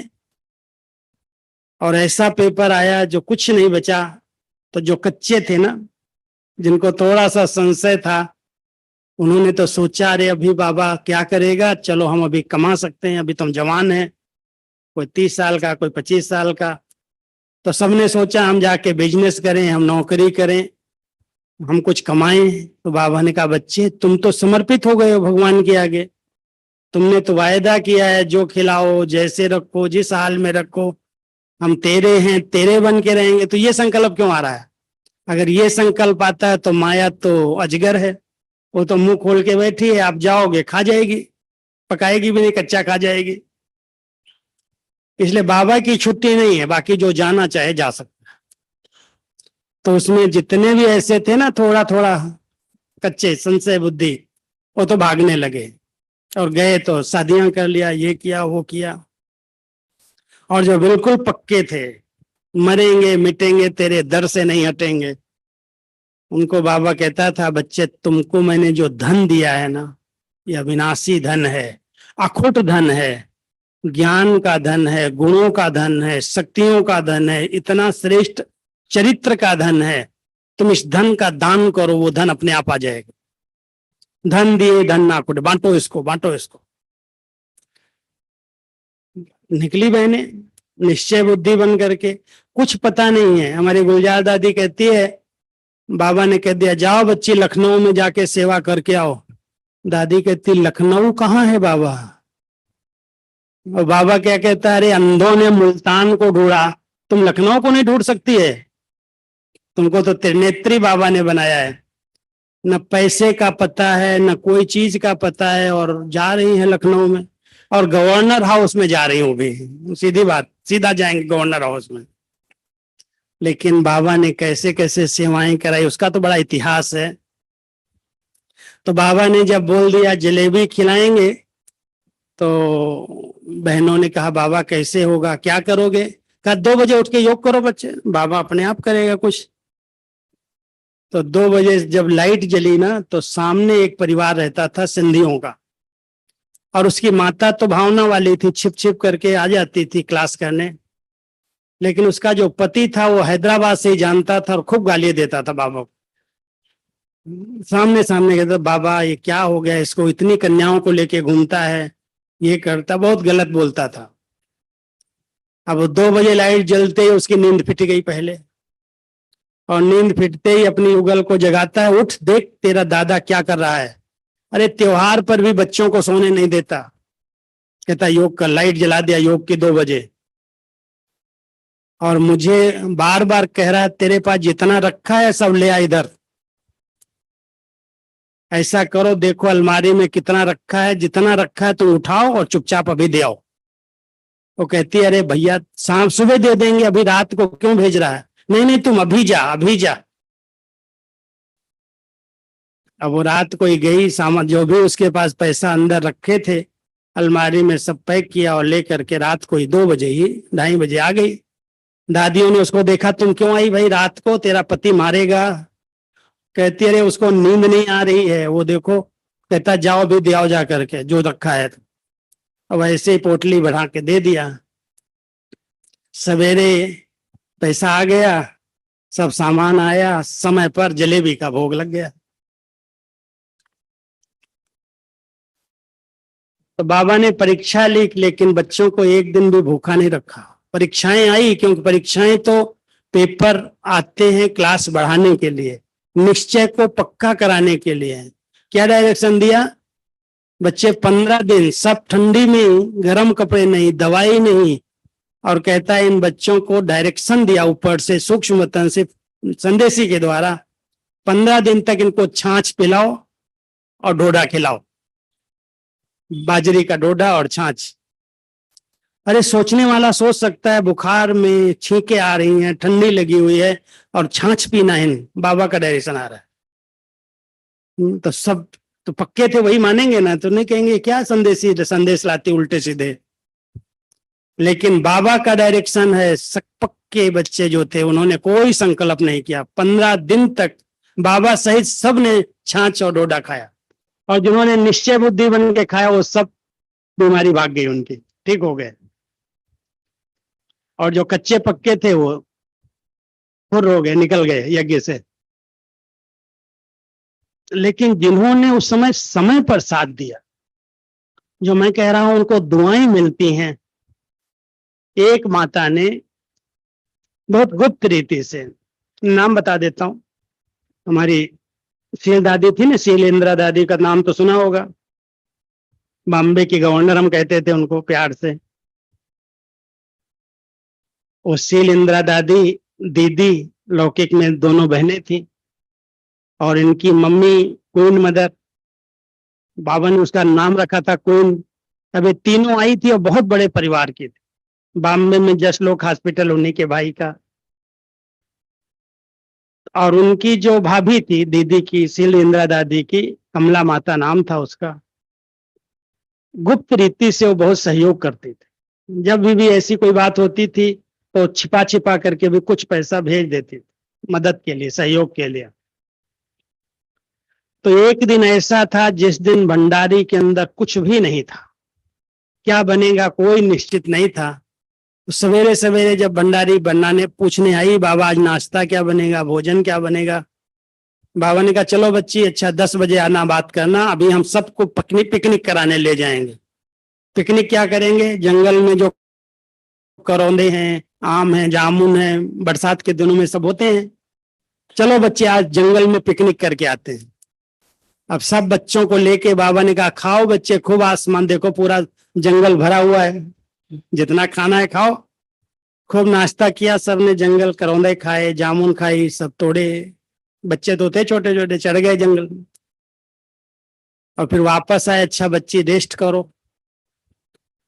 और ऐसा पेपर आया जो कुछ नहीं बचा, तो जो कच्चे थे ना, जिनको थोड़ा सा संशय था, उन्होंने तो सोचा अरे अभी बाबा क्या करेगा, चलो हम अभी कमा सकते हैं, अभी तो हम जवान हैं, कोई 30 साल का, कोई 25 साल का। तो सबने सोचा हम जाके बिजनेस करें, हम नौकरी करें, हम कुछ कमाएं। तो बाबा ने कहा बच्चे तुम तो समर्पित हो गए हो भगवान के आगे, तुमने तो वायदा किया है जो खिलाओ, जैसे रखो, जिस हाल में रखो, हम तेरे हैं, तेरे बन के रहेंगे। तो ये संकल्प क्यों आ रहा है? अगर ये संकल्प आता है तो माया तो अजगर है, वो तो मुंह खोल के बैठी है, आप जाओगे खा जाएगी, पकाएगी भी नहीं, कच्चा खा जाएगी। इसलिए बाबा की छुट्टी नहीं है, बाकी जो जाना चाहे जा सकता है। तो उसमें जितने भी ऐसे थे ना थोड़ा थोड़ा कच्चे संशय बुद्धि, वो तो भागने लगे और गए तो शादियां कर लिया, ये किया वो किया। और जो बिल्कुल पक्के थे, मरेंगे मिटेंगे तेरे दर से नहीं हटेंगे, उनको बाबा कहता था, बच्चे तुमको मैंने जो धन दिया है ना, ये अविनाशी धन है, अखुट धन है, ज्ञान का धन है, गुणों का धन है, शक्तियों का धन है, इतना श्रेष्ठ चरित्र का धन है। तुम इस धन का दान करो, वो धन अपने आप आ जाएगा। धन दिए धन ना कुट, बांटो इसको, बांटो इसको। निकली बहने निश्चय बुद्धि बन करके। कुछ पता नहीं है। हमारी गुलजार दादी कहती है, बाबा ने कह दिया जाओ बच्ची लखनऊ में जाके सेवा करके आओ। दादी कहती लखनऊ कहाँ है बाबा? और बाबा क्या कहता है, अरे अंधों ने मुल्तान को ढूंढा, तुम लखनऊ को नहीं ढूंढ सकती है? तुमको तो त्रिनेत्री बाबा ने बनाया है। न पैसे का पता है, न कोई चीज का पता है, और जा रही है लखनऊ में, और गवर्नर हाउस में जा रही हूँ भी। सीधी बात, सीधा जाएंगे गवर्नर हाउस में। लेकिन बाबा ने कैसे कैसे सेवाएं कराई, उसका तो बड़ा इतिहास है। तो बाबा ने जब बोल दिया जलेबी खिलाएंगे, तो बहनों ने कहा बाबा कैसे होगा, क्या करोगे? कहा 2 बजे उठ के योग करो बच्चे, बाबा अपने आप करेगा कुछ। तो 2 बजे जब लाइट जली ना, तो सामने एक परिवार रहता था सिंधियों का, और उसकी माता तो भावना वाली थी, छिप छिप करके आ जाती थी क्लास करने। लेकिन उसका जो पति था वो हैदराबाद से ही जानता था और खूब गालियां देता था बाबा को। सामने सामने कहता, बाबा ये क्या हो गया इसको, इतनी कन्याओं को लेके घूमता है, ये करता, बहुत गलत बोलता था। अब 2 बजे लाइट जलते ही उसकी नींद फिट गई पहले, और नींद फिटते ही अपनी उगल को जगाता है, उठ देख तेरा दादा क्या कर रहा है। अरे त्योहार पर भी बच्चों को सोने नहीं देता। कहता योग का, लाइट जला दिया योग की 2 बजे, और मुझे बार बार कह रहा है तेरे पास जितना रखा है सब ले आ इधर, ऐसा करो देखो अलमारी में कितना रखा है, जितना रखा है तुम उठाओ और चुपचाप अभी दे आओ। वो कहती है अरे भैया शाम सुबह दे देंगे, अभी रात को क्यों भेज रहा है? नहीं नहीं तुम अभी जा, अभी जा। अब वो रात को ही गई, सामान जो भी उसके पास पैसा अंदर रखे थे अलमारी में सब पैक किया, और लेकर के रात को ही 2 बजे ही 2:30 बजे आ गई। दादियों ने उसको देखा, तुम क्यों आई भाई रात को, तेरा पति मारेगा। कहती अरे उसको नींद नहीं आ रही है, वो देखो। कहता जाओ भी दे आओ जा करके जो रखा है। अब ऐसे ही पोटली बढ़ा के दे दिया। सवेरे पैसा आ गया, सब सामान आया, समय पर जलेबी का भोग लग गया। तो बाबा ने परीक्षा ली, लेकिन बच्चों को एक दिन भी भूखा नहीं रखा। परीक्षाएं आई, क्योंकि परीक्षाएं तो पेपर आते हैं क्लास बढ़ाने के लिए, निश्चय को पक्का कराने के लिए। क्या डायरेक्शन दिया? बच्चे 15 दिन सब ठंडी में, गर्म कपड़े नहीं, दवाई नहीं, और कहता है इन बच्चों को डायरेक्शन दिया ऊपर से सूक्ष्म वतन से संदेशी के द्वारा, 15 दिन तक इनको छाछ पिलाओ और डोडा खिलाओ, बाजरी का डोडा और छाछ। अरे सोचने वाला सोच सकता है बुखार में छींके आ रही हैं, ठंडी लगी हुई है और छाछ पीना है, बाबा का डायरेक्शन आ रहा है। तो सब तो पक्के थे वही मानेंगे ना, तो नहीं कहेंगे क्या संदेशी संदेश लाती उल्टे सीधे। लेकिन बाबा का डायरेक्शन है, पक्के बच्चे जो थे उन्होंने कोई संकल्प नहीं किया। 15 दिन तक बाबा सहित सब ने छाछ और डोडा खाया, और जिन्होंने निश्चय बुद्धि बन के खाया वो सब बीमारी भाग गई उनकी, ठीक हो गए। और जो कच्चे पक्के थे वो फुर हो गए, निकल गए यज्ञ से। लेकिन जिन्होंने उस समय पर साथ दिया, जो मैं कह रहा हूं उनको दुआएं मिलती हैं। एक माता ने बहुत गुप्त रीति से, नाम बता देता हूं, हमारी शील दादी थी ना, शीलेंद्रा दादी का नाम तो सुना होगा, बॉम्बे की गवर्नर हम कहते थे उनको प्यार से। वो शील इंदिरा दादी दीदी लौकिक में दोनों बहनें थी, और इनकी मम्मी क्वीन मदर, बाबा ने उसका नाम रखा था क्वीन। अब ये तीनों आई थी और बहुत बड़े परिवार की थी। बॉम्बे में जसलोक हॉस्पिटल उन्हीं के भाई का। और उनकी जो भाभी थी दीदी की, शील इंदिरा दादी की, कमला माता नाम था उसका, गुप्त रीति से वो बहुत सहयोग करती थी। जब भी ऐसी कोई बात होती थी तो छिपा छिपा करके भी कुछ पैसा भेज देती थी मदद के लिए, सहयोग के लिए। तो एक दिन ऐसा था जिस दिन भंडारी के अंदर कुछ भी नहीं था, क्या बनेगा कोई निश्चित नहीं था। तो सवेरे सवेरे जब भंडारी बनाने पूछने आई, बाबा आज नाश्ता क्या बनेगा, भोजन क्या बनेगा, बाबा ने कहा चलो बच्ची, अच्छा 10 बजे आना, बात करना, अभी हम सबको पिकनिक कराने ले जाएंगे। पिकनिक क्या करेंगे, जंगल में जो करौंदे हैं, आम है, जामुन है, बरसात के दिनों में सब होते हैं, चलो बच्चे आज जंगल में पिकनिक करके आते हैं। अब सब बच्चों को लेके बाबा ने कहा खाओ बच्चे, खूब आसमान देखो, पूरा जंगल भरा हुआ है, जितना खाना है खाओ। खूब नाश्ता किया सबने, जंगल करौंदे खाए, जामुन खाई, सब तोड़े। बच्चे तो थे छोटे छोटे, चढ़ गए जंगल में और फिर वापस आए, अच्छा बच्ची रेस्ट करो।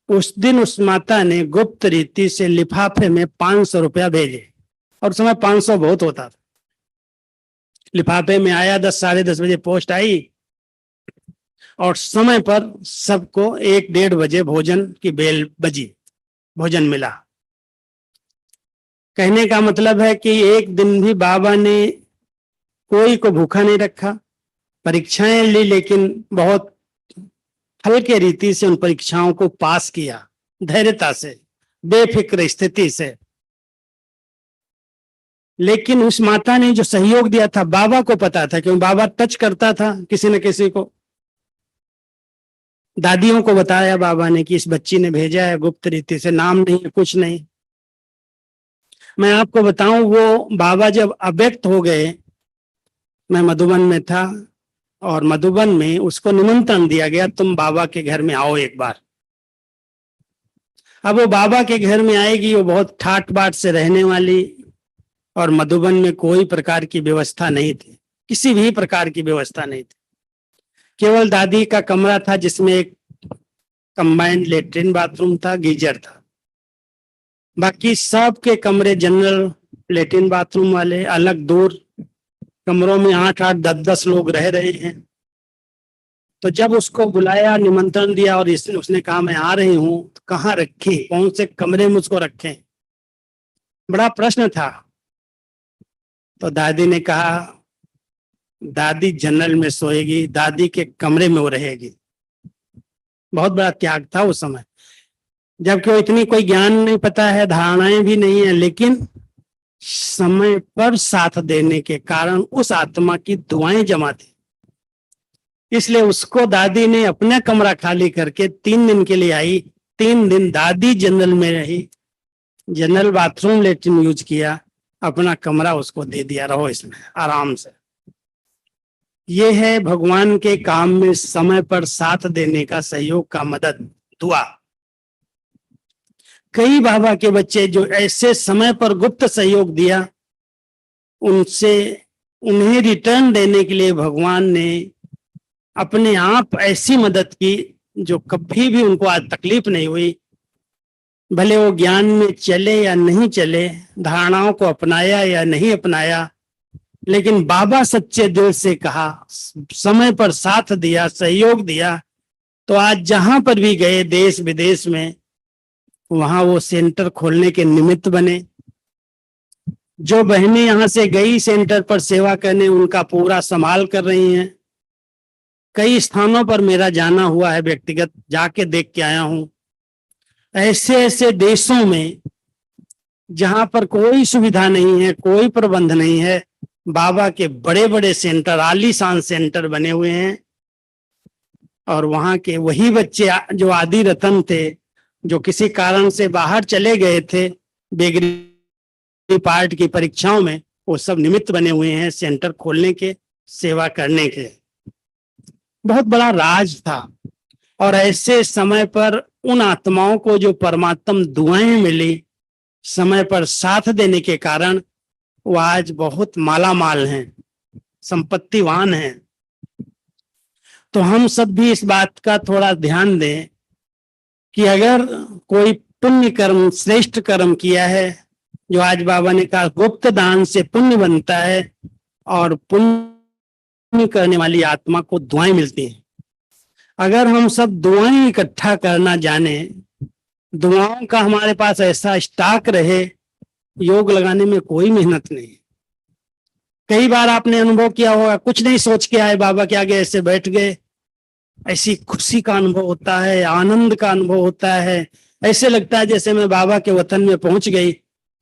उस दिन उस माता ने गुप्त रीति से लिफाफे में 500 रुपया भेजे, और उस समय 500 बहुत होता था। लिफाफे में आया, 10 साढ़े 10 बजे पोस्ट आई, और समय पर सबको 1 डेढ़ बजे भोजन की बेल बजी, भोजन मिला। कहने का मतलब है कि एक दिन भी बाबा ने कोई को भूखा नहीं रखा। परीक्षाएं ली, लेकिन बहुत हल्के रीति से उन परीक्षाओं को पास किया, धैर्यता से, बेफिक्र स्थिति से। लेकिन उस माता ने जो सहयोग दिया था, बाबा को पता था, क्योंकि बाबा टच करता था किसी न किसी को। दादियों को बताया बाबा ने कि इस बच्ची ने भेजा है गुप्त रीति से, नाम नहीं है, कुछ नहीं। मैं आपको बताऊं, वो बाबा जब अव्यक्त हो गए, मैं मधुबन में था, और मधुबन में उसको निमंत्रण दिया गया, तुम बाबा के घर में आओ एक बार। अब वो बाबा के घर में आएगी, वो बहुत ठाट बाट से रहने वाली, और मधुबन में कोई प्रकार की व्यवस्था नहीं थी, किसी भी प्रकार की व्यवस्था नहीं थी। केवल दादी का कमरा था जिसमें एक कंबाइंड लेटरिन बाथरूम था, गीजर था। बाकी सबके कमरे जनरल लेटरिन बाथरूम वाले, अलग दूर कमरों में 8-8 10-10 लोग रह रहे हैं। तो जब उसको बुलाया, निमंत्रण दिया, और उसने कहा मैं आ रही हूं, तो कहाँ रखे, कौन से कमरे में उसको रखें, बड़ा प्रश्न था। तो दादी ने कहा दादी जनरल में सोएगी, दादी के कमरे में वो रहेगी। बहुत बड़ा त्याग था उस समय, जबकि वो इतनी कोई ज्ञान नहीं, पता है, धारणाएं भी नहीं है, लेकिन समय पर साथ देने के कारण उस आत्मा की दुआएं जमा थी। इसलिए उसको दादी ने अपना कमरा खाली करके 3 दिन के लिए आई। 3 दिन दादी जनरल में रही, जनरल बाथरूम लेटरिन यूज किया, अपना कमरा उसको दे दिया, रहो इसमें आराम से। ये है भगवान के काम में समय पर साथ देने का, सहयोग का, मदद, दुआ। कई बाबा के बच्चे जो ऐसे समय पर गुप्त सहयोग दिया, उन्हें रिटर्न देने के लिए भगवान ने अपने आप ऐसी मदद की जो कभी भी उनको आज तकलीफ नहीं हुई। भले वो ज्ञान में चले या नहीं चले, धारणाओं को अपनाया या नहीं अपनाया, लेकिन बाबा सच्चे दिल से कहा, समय पर साथ दिया, सहयोग दिया, तो आज जहां पर भी गए देश विदेश में, वहां वो सेंटर खोलने के निमित्त बने। जो बहनें यहां से गई सेंटर पर सेवा करने, उनका पूरा संभाल कर रही हैं। कई स्थानों पर मेरा जाना हुआ है, व्यक्तिगत जाके देख के आया हूं। ऐसे ऐसे देशों में जहां पर कोई सुविधा नहीं है, कोई प्रबंध नहीं है, बाबा के बड़े बड़े सेंटर, आलीशान सेंटर बने हुए हैं। और वहां के वही बच्चे जो आदि रतन थे, जो किसी कारण से बाहर चले गए थे बेगरी पार्ट की परीक्षाओं में, वो सब निमित्त बने हुए हैं सेंटर खोलने के, सेवा करने के। बहुत बड़ा राज था। और ऐसे समय पर उन आत्माओं को जो परमात्म दुआएं मिली, समय पर साथ देने के कारण वो आज बहुत मालामाल हैं, संपत्तिवान हैं। तो हम सब भी इस बात का थोड़ा ध्यान दें कि अगर कोई पुण्य कर्म, श्रेष्ठ कर्म किया है, जो आज बाबा ने कहा गुप्त दान से पुण्य बनता है, और पुण्य करने वाली आत्मा को दुआएं मिलती हैं। अगर हम सब दुआएं इकट्ठा करना जाने, दुआओं का हमारे पास ऐसा स्टॉक रहे, योग लगाने में कोई मेहनत नहीं। कई बार आपने अनुभव किया होगा, कुछ नहीं सोच के आए, बाबा के आगे ऐसे बैठ गए, ऐसी खुशी का अनुभव होता है, आनंद का अनुभव होता है, ऐसे लगता है जैसे मैं बाबा के वतन में पहुंच गई।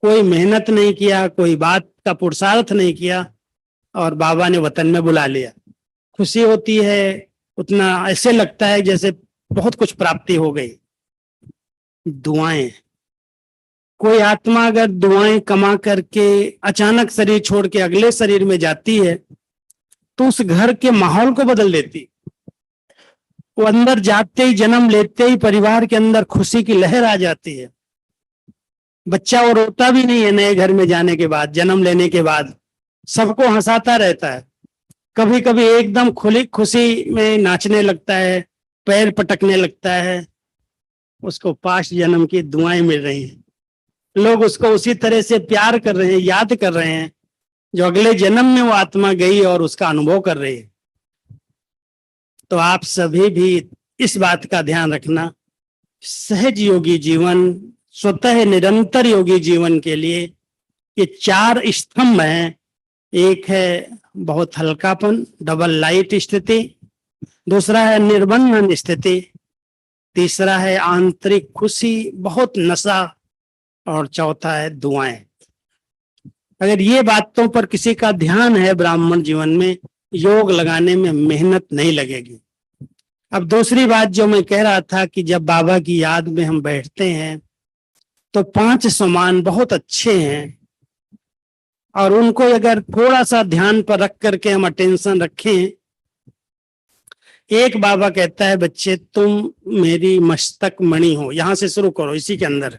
कोई मेहनत नहीं किया, कोई बात का पुरुषार्थ नहीं किया, और बाबा ने वतन में बुला लिया। खुशी होती है, उतना ऐसे लगता है जैसे बहुत कुछ प्राप्ति हो गई। दुआएं, कोई आत्मा अगर दुआएं कमा करके अचानक शरीर छोड़ के अगले शरीर में जाती है, तो उस घर के माहौल को बदल देती। वो अंदर जाते ही, जन्म लेते ही परिवार के अंदर खुशी की लहर आ जाती है। बच्चा वो रोता भी नहीं है नए घर में जाने के बाद, जन्म लेने के बाद सबको हंसाता रहता है। कभी कभी एकदम खुली खुशी में नाचने लगता है, पैर पटकने लगता है। उसको पास्ट जन्म की दुआएं मिल रही हैं। लोग उसको उसी तरह से प्यार कर रहे हैं, याद कर रहे हैं, जो अगले जन्म में वो आत्मा गई और उसका अनुभव कर रही है। तो आप सभी भी इस बात का ध्यान रखना, सहज योगी जीवन, स्वतः निरंतर योगी जीवन के लिए ये 4 स्तंभ हैं। एक है बहुत हल्कापन, डबल लाइट स्थिति, दूसरा है निर्बंधन स्थिति, तीसरा है आंतरिक खुशी, बहुत नशा, और चौथा है दुआएं। अगर ये बातों पर किसी का ध्यान है ब्राह्मण जीवन में, योग लगाने में मेहनत नहीं लगेगी। अब दूसरी बात जो मैं कह रहा था कि जब बाबा की याद में हम बैठते हैं तो 5 सम्मान बहुत अच्छे हैं, और उनको अगर थोड़ा सा ध्यान पर रख करके हम अटेंशन रखें। एक बाबा कहता है, बच्चे तुम मेरी मस्तक मणि हो। यहां से शुरू करो, इसी के अंदर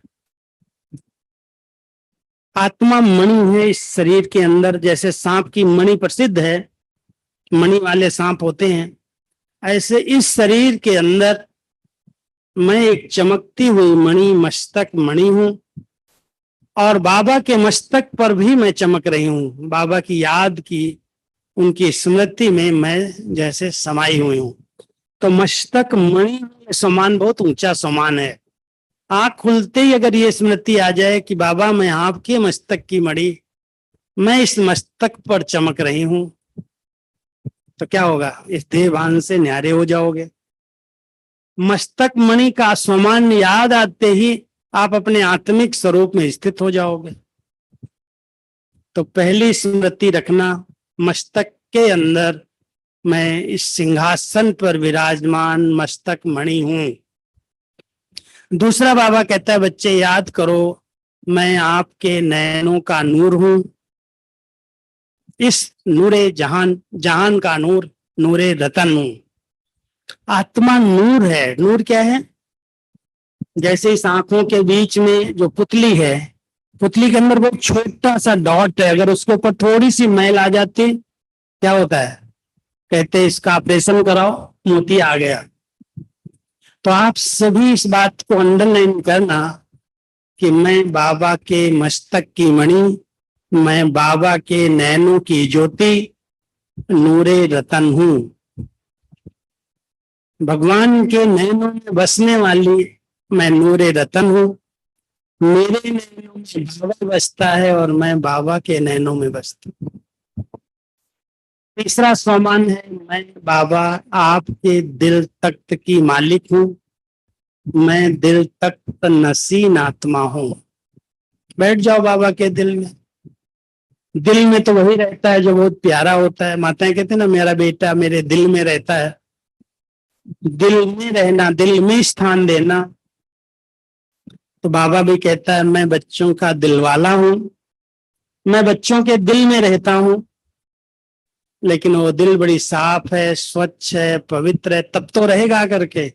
आत्मा मणि है इस शरीर के अंदर। जैसे सांप की मणि प्रसिद्ध है, मणि वाले सांप होते हैं, ऐसे इस शरीर के अंदर मैं एक चमकती हुई मणि, मस्तक मणि हूं, और बाबा के मस्तक पर भी मैं चमक रही हूं। बाबा की याद की, उनकी स्मृति में मैं जैसे समाई हुई हूं। तो मस्तक मणि सम्मान बहुत ऊंचा सम्मान है। आंख खुलते ही अगर ये स्मृति आ जाए कि बाबा मैं आपके मस्तक की मणि, मैं इस मस्तक पर चमक रही हूं, तो क्या होगा? इस देहभान से न्यारे हो जाओगे। मस्तक मणि का सम्मान याद आते ही आप अपने आत्मिक स्वरूप में स्थित हो जाओगे। तो पहली स्मृति रखना, मस्तक के अंदर मैं इस सिंहासन पर विराजमान मस्तक मणि हूं। दूसरा बाबा कहता है, बच्चे याद करो मैं आपके नैनों का नूर हूं। इस नूरे जहान, जहान का नूर, नूरे रतन हूं। आत्मा नूर है। नूर क्या है? जैसे इस आंखों के बीच में जो पुतली है, पुतली के अंदर बहुत छोटा सा डॉट है, अगर उसके ऊपर थोड़ी सी मैल आ जाती क्या होता है? कहते हैं इसका ऑपरेशन कराओ, मोती आ गया। तो आप सभी इस बात को अंडरलाइन करना कि मैं बाबा के मस्तक की मणि, मैं बाबा के नैनों की ज्योति, नूरे रतन हूं। भगवान के नैनों में बसने वाली मैं नूरे रतन हूं। मेरे नैनों में बाबा बसता है और मैं बाबा के नैनों में बसता हूं। तीसरा सम्मान है, मैं बाबा आपके दिल तख्त की मालिक हूं। मैं दिल तख्त नसीन आत्मा हूं। बैठ जाओ बाबा के दिल में। दिल में तो वही रहता है जो बहुत प्यारा होता है। माताएं कहते हैं ना, मेरा बेटा मेरे दिल में रहता है। दिल में रहना, दिल में स्थान देना। तो बाबा भी कहता है, मैं बच्चों का दिल वाला हूं, मैं बच्चों के दिल में रहता हूं। लेकिन वो दिल बड़ी साफ है, स्वच्छ है, पवित्र है, तब तो रहेगा करके।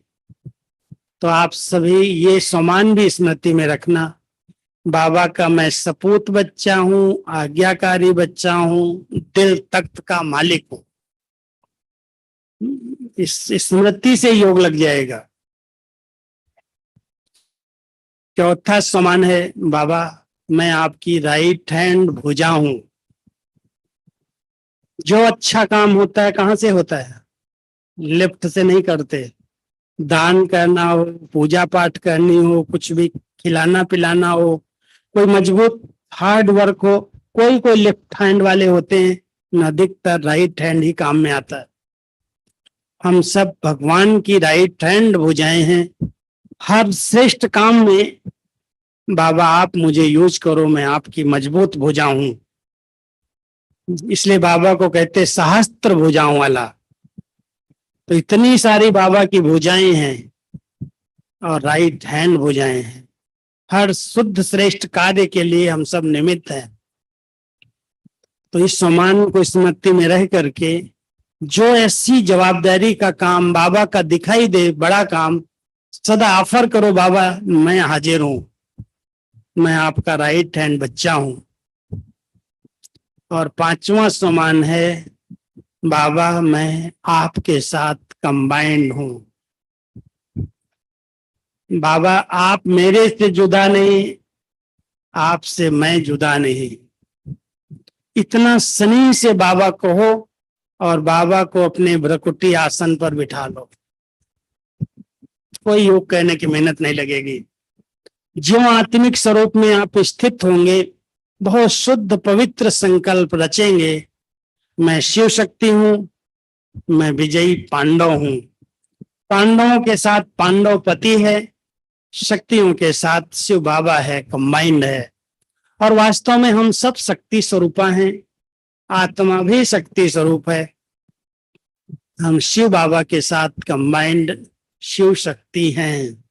तो आप सभी ये सम्मान भी स्मृति में रखना बाबा का मैं सपूत बच्चा हूँ, आज्ञाकारी बच्चा हूँ, दिल तख्त का मालिक हूँ। इस स्मृति से योग लग जाएगा। चौथा समान है, बाबा मैं आपकी राइट हैंड भुजा हूं। जो अच्छा काम होता है कहाँ से होता है? लेफ्ट से नहीं करते। दान करना हो, पूजा पाठ करनी हो, कुछ भी खिलाना पिलाना हो, कोई मजबूत हार्ड वर्क हो, कोई लेफ्ट हैंड वाले होते हैं, न अधिकतर राइट हैंड ही काम में आता है। हम सब भगवान की राइट हैंड भुजाएं हैं। हर श्रेष्ठ काम में बाबा आप मुझे यूज करो, मैं आपकी मजबूत भुजा हूं। इसलिए बाबा को कहते सहस्त्र भुजाओं वाला। तो इतनी सारी बाबा की भुजाएं हैं और राइट हैंड भुजाएं हैं। हर शुद्ध श्रेष्ठ कार्य के लिए हम सब निमित्त हैं। तो इस सम्मान को स्मृति में रह करके जो ऐसी जवाबदारी का काम बाबा का दिखाई दे, बड़ा काम, सदा ऑफर करो, बाबा मैं हाजिर हूं, मैं आपका राइट हैंड बच्चा हूं। और पांचवा सम्मान है, बाबा मैं आपके साथ कंबाइंड हूं। बाबा आप मेरे से जुदा नहीं, आपसे मैं जुदा नहीं। इतना स्नेह से बाबा कहो और बाबा को अपने भ्रकुटी आसन पर बिठा लो। कोई योग कहने की मेहनत नहीं लगेगी। जो आत्मिक स्वरूप में आप स्थित होंगे, बहुत शुद्ध पवित्र संकल्प रचेंगे, मैं शिव शक्ति हूं, मैं विजयी पांडव हूं। पांडवों के साथ पांडव पति है, शक्तियों के साथ शिव बाबा है, कंबाइंड है। और वास्तव में हम सब शक्ति स्वरूपा हैं, आत्मा भी शक्ति स्वरूप है। हम शिव बाबा के साथ कंबाइंड शिव शक्ति हैं।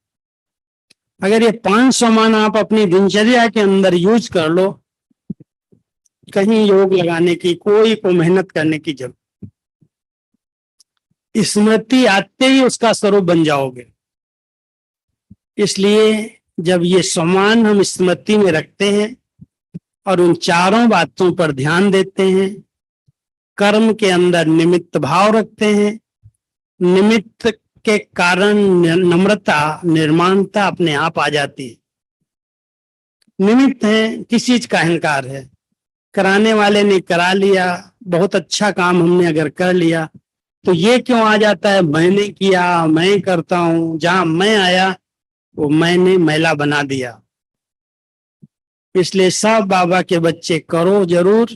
अगर ये 5 सम्मान आप अपनी दिनचर्या के अंदर यूज कर लो, कहीं योग लगाने की, कोई को मेहनत करने की जरूरत, स्मृति आते ही उसका स्वरूप बन जाओगे। इसलिए जब ये सम्मान हम स्मृति में रखते हैं और उन चारों बातों पर ध्यान देते हैं, कर्म के अंदर निमित्त भाव रखते हैं, निमित्त के कारण नम्रता निर्माणता अपने आप आ जाती है। निमित्त है, किस चीज का अहंकार है? कराने वाले ने करा लिया, बहुत अच्छा काम हमने अगर कर लिया, तो ये क्यों आ जाता है? मैंने किया, मैं करता हूं। जहां मैं आया वो मैंने मैला बना दिया। इसलिए सब बाबा के बच्चे करो जरूर,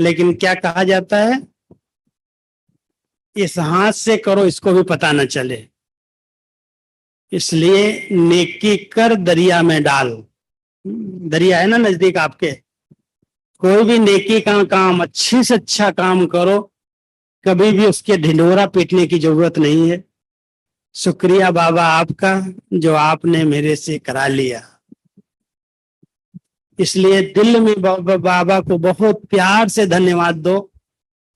लेकिन क्या कहा जाता है? इस हाथ से करो, इसको भी पता न चले। इसलिए नेकी कर दरिया में डाल। दरिया है ना नजदीक आपके, कोई भी नेकी का काम, अच्छे से अच्छा काम करो, कभी भी उसके ढिंढोरा पीटने की जरूरत नहीं है। शुक्रिया बाबा आपका जो आपने मेरे से करा लिया। इसलिए दिल में बाबा को बहुत प्यार से धन्यवाद दो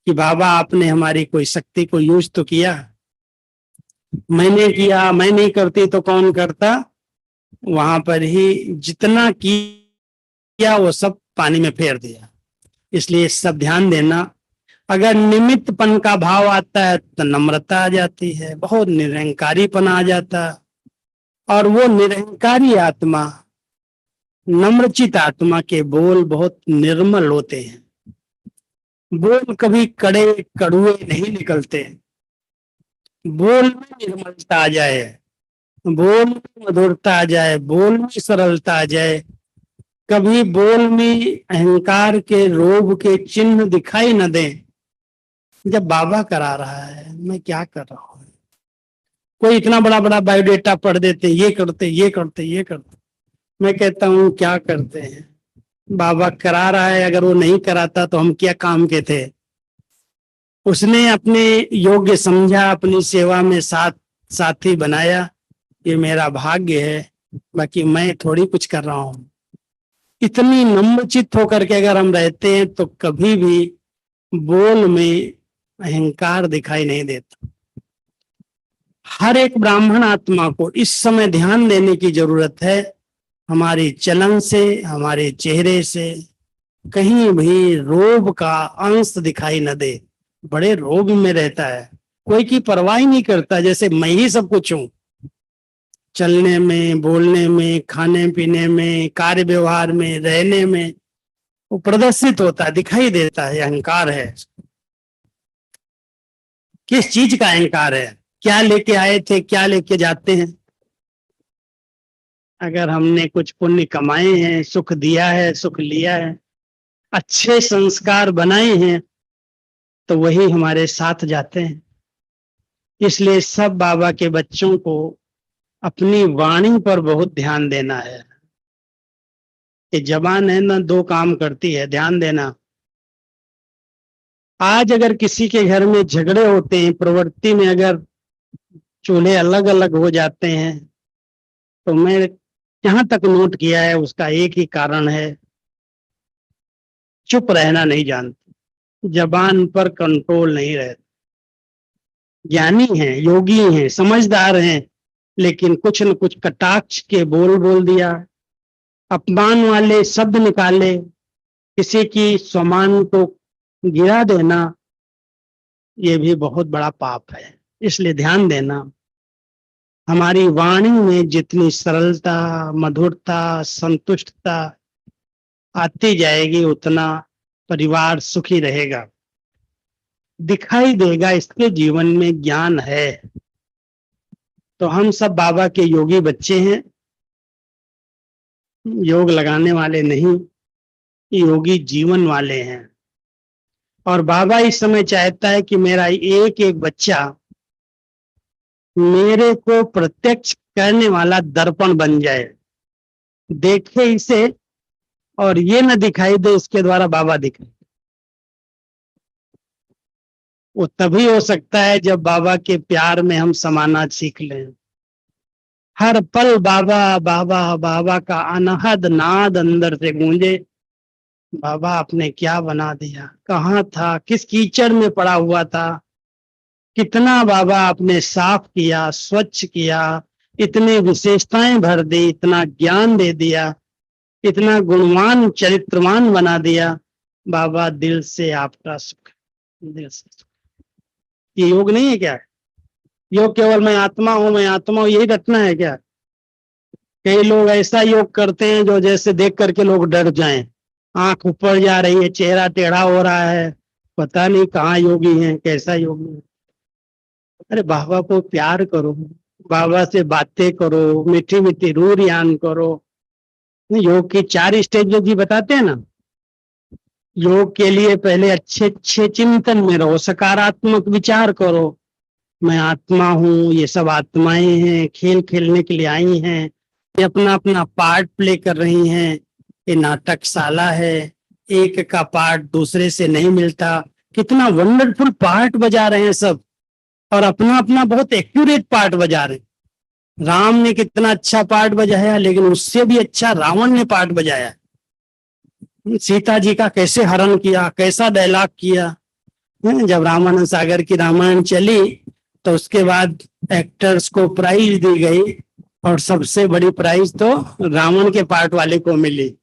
कि बाबा आपने हमारी कोई शक्ति को यूज तो किया। मैंने किया, मैं नहीं करती तो कौन करता? वहां पर ही जितना किया वो सब पानी में फेर दिया। इसलिए सब ध्यान देना। अगर निमित्तपन का भाव आता है तो नम्रता आ जाती है, बहुत निरंकारीपन आ जाता है। और वो निरंकारी आत्मा, नम्रचित आत्मा के बोल बहुत निर्मल होते हैं। बोल कभी कड़े कड़ुए नहीं निकलते। बोल में निर्मलता आ जाए, बोल में मधुरता आ जाए, बोल में सरलता आ जाए, कभी बोल में अहंकार के रोग के चिन्ह दिखाई न दे। जब बाबा करा रहा है, मैं क्या कर रहा हूं? कोई इतना बड़ा बड़ा बायोडेटा पढ़ देते, ये करते ये करते ये करते। मैं कहता हूँ क्या करते हैं? बाबा करा रहा है, अगर वो नहीं कराता तो हम क्या काम के थे? उसने अपने योग्य समझा, अपनी सेवा में साथी बनाया, ये मेरा भाग्य है, बाकी मैं थोड़ी कुछ कर रहा हूं। इतनी नम्रचित होकर के अगर हम रहते हैं तो कभी भी बोल में अहंकार दिखाई नहीं देता। हर एक ब्राह्मण आत्मा को इस समय ध्यान देने की जरूरत है। हमारे चलन से, हमारे चेहरे से कहीं भी रोब का अंश दिखाई न दे। बड़े रोब में रहता है, कोई की परवाह ही नहीं करता, जैसे मैं ही सब कुछ हूं। चलने में, बोलने में, खाने पीने में, कार्य व्यवहार में, रहने में वो प्रदर्शित होता है, दिखाई देता है। अहंकार है। किस चीज का अहंकार है? क्या लेके आए थे, क्या लेके जाते हैं? अगर हमने कुछ पुण्य कमाए हैं, सुख दिया है, सुख लिया है, अच्छे संस्कार बनाए हैं, तो वही हमारे साथ जाते हैं। इसलिए सब बाबा के बच्चों को अपनी वाणी पर बहुत ध्यान देना है। कि जबान है ना, दो काम करती है, ध्यान देना। आज अगर किसी के घर में झगड़े होते हैं, प्रवृत्ति में अगर चूल्हे अलग अलग हो जाते हैं, तो मैं जहां तक नोट किया है उसका एक ही कारण है, चुप रहना नहीं जानते, जबान पर कंट्रोल नहीं रहता। ज्ञानी हैं, योगी हैं, समझदार हैं, लेकिन कुछ न कुछ कटाक्ष के बोल बोल दिया, अपमान वाले शब्द निकाले, किसी की सम्मान को गिरा देना, ये भी बहुत बड़ा पाप है। इसलिए ध्यान देना, हमारी वाणी में जितनी सरलता, मधुरता, संतुष्टता आती जाएगी, उतना परिवार सुखी रहेगा, दिखाई देगा इसके जीवन में ज्ञान है। तो हम सब बाबा के योगी बच्चे हैं, योग लगाने वाले नहीं, योगी जीवन वाले हैं। और बाबा इस समय चाहता है कि मेरा एक एक बच्चा मेरे को प्रत्यक्ष करने वाला दर्पण बन जाए, देखे इसे और ये न दिखाई दे इसके द्वारा बाबा दिखाई। वो तभी हो सकता है जब बाबा के प्यार में हम समाना सीख लें। हर पल बाबा बाबा बाबा का अनहद नाद अंदर से गूंजे। बाबा आपने क्या बना दिया, कहाँ था, किस कीचड़ में पड़ा हुआ था, कितना बाबा आपने साफ किया, स्वच्छ किया, इतने विशेषताएं भर दी, इतना ज्ञान दे दिया, इतना गुणवान चरित्रवान बना दिया। बाबा दिल से आपका सुख, दिल से सुख। ये योग नहीं है क्या? योग केवल मैं आत्मा हूं, मैं आत्मा हूं, यही रटना है क्या? कई लोग ऐसा योग करते हैं जो जैसे देख करके लोग डर जाएं, आंख ऊपर जा रही है, चेहरा टेढ़ा हो रहा है, पता नहीं कहाँ योगी है, कैसा योगी है। अरे बाबा को प्यार करो, बाबा से बातें करो, मीठी मीठी रूह यान करो। योग की 4 स्टेज जी बताते हैं ना। योग के लिए पहले अच्छे अच्छे चिंतन में रहो, सकारात्मक विचार करो। मैं आत्मा हूँ, ये सब आत्माएं हैं, खेल खेलने के लिए आई हैं, ये अपना अपना पार्ट प्ले कर रही हैं। ये नाटकशाला है, एक का पार्ट दूसरे से नहीं मिलता। कितना वंडरफुल पार्ट बजा रहे हैं सब, और अपना अपना बहुत एक्यूरेट पार्ट बजा रहे हैं। राम ने कितना अच्छा पार्ट बजाया, लेकिन उससे भी अच्छा रावण ने पार्ट बजाया। सीता जी का कैसे हरण किया, कैसा डायलॉग किया। जब रामानंद सागर की रामायण चली तो उसके बाद एक्टर्स को प्राइज दी गई, और सबसे बड़ी प्राइज तो रावण के पार्ट वाले को मिली।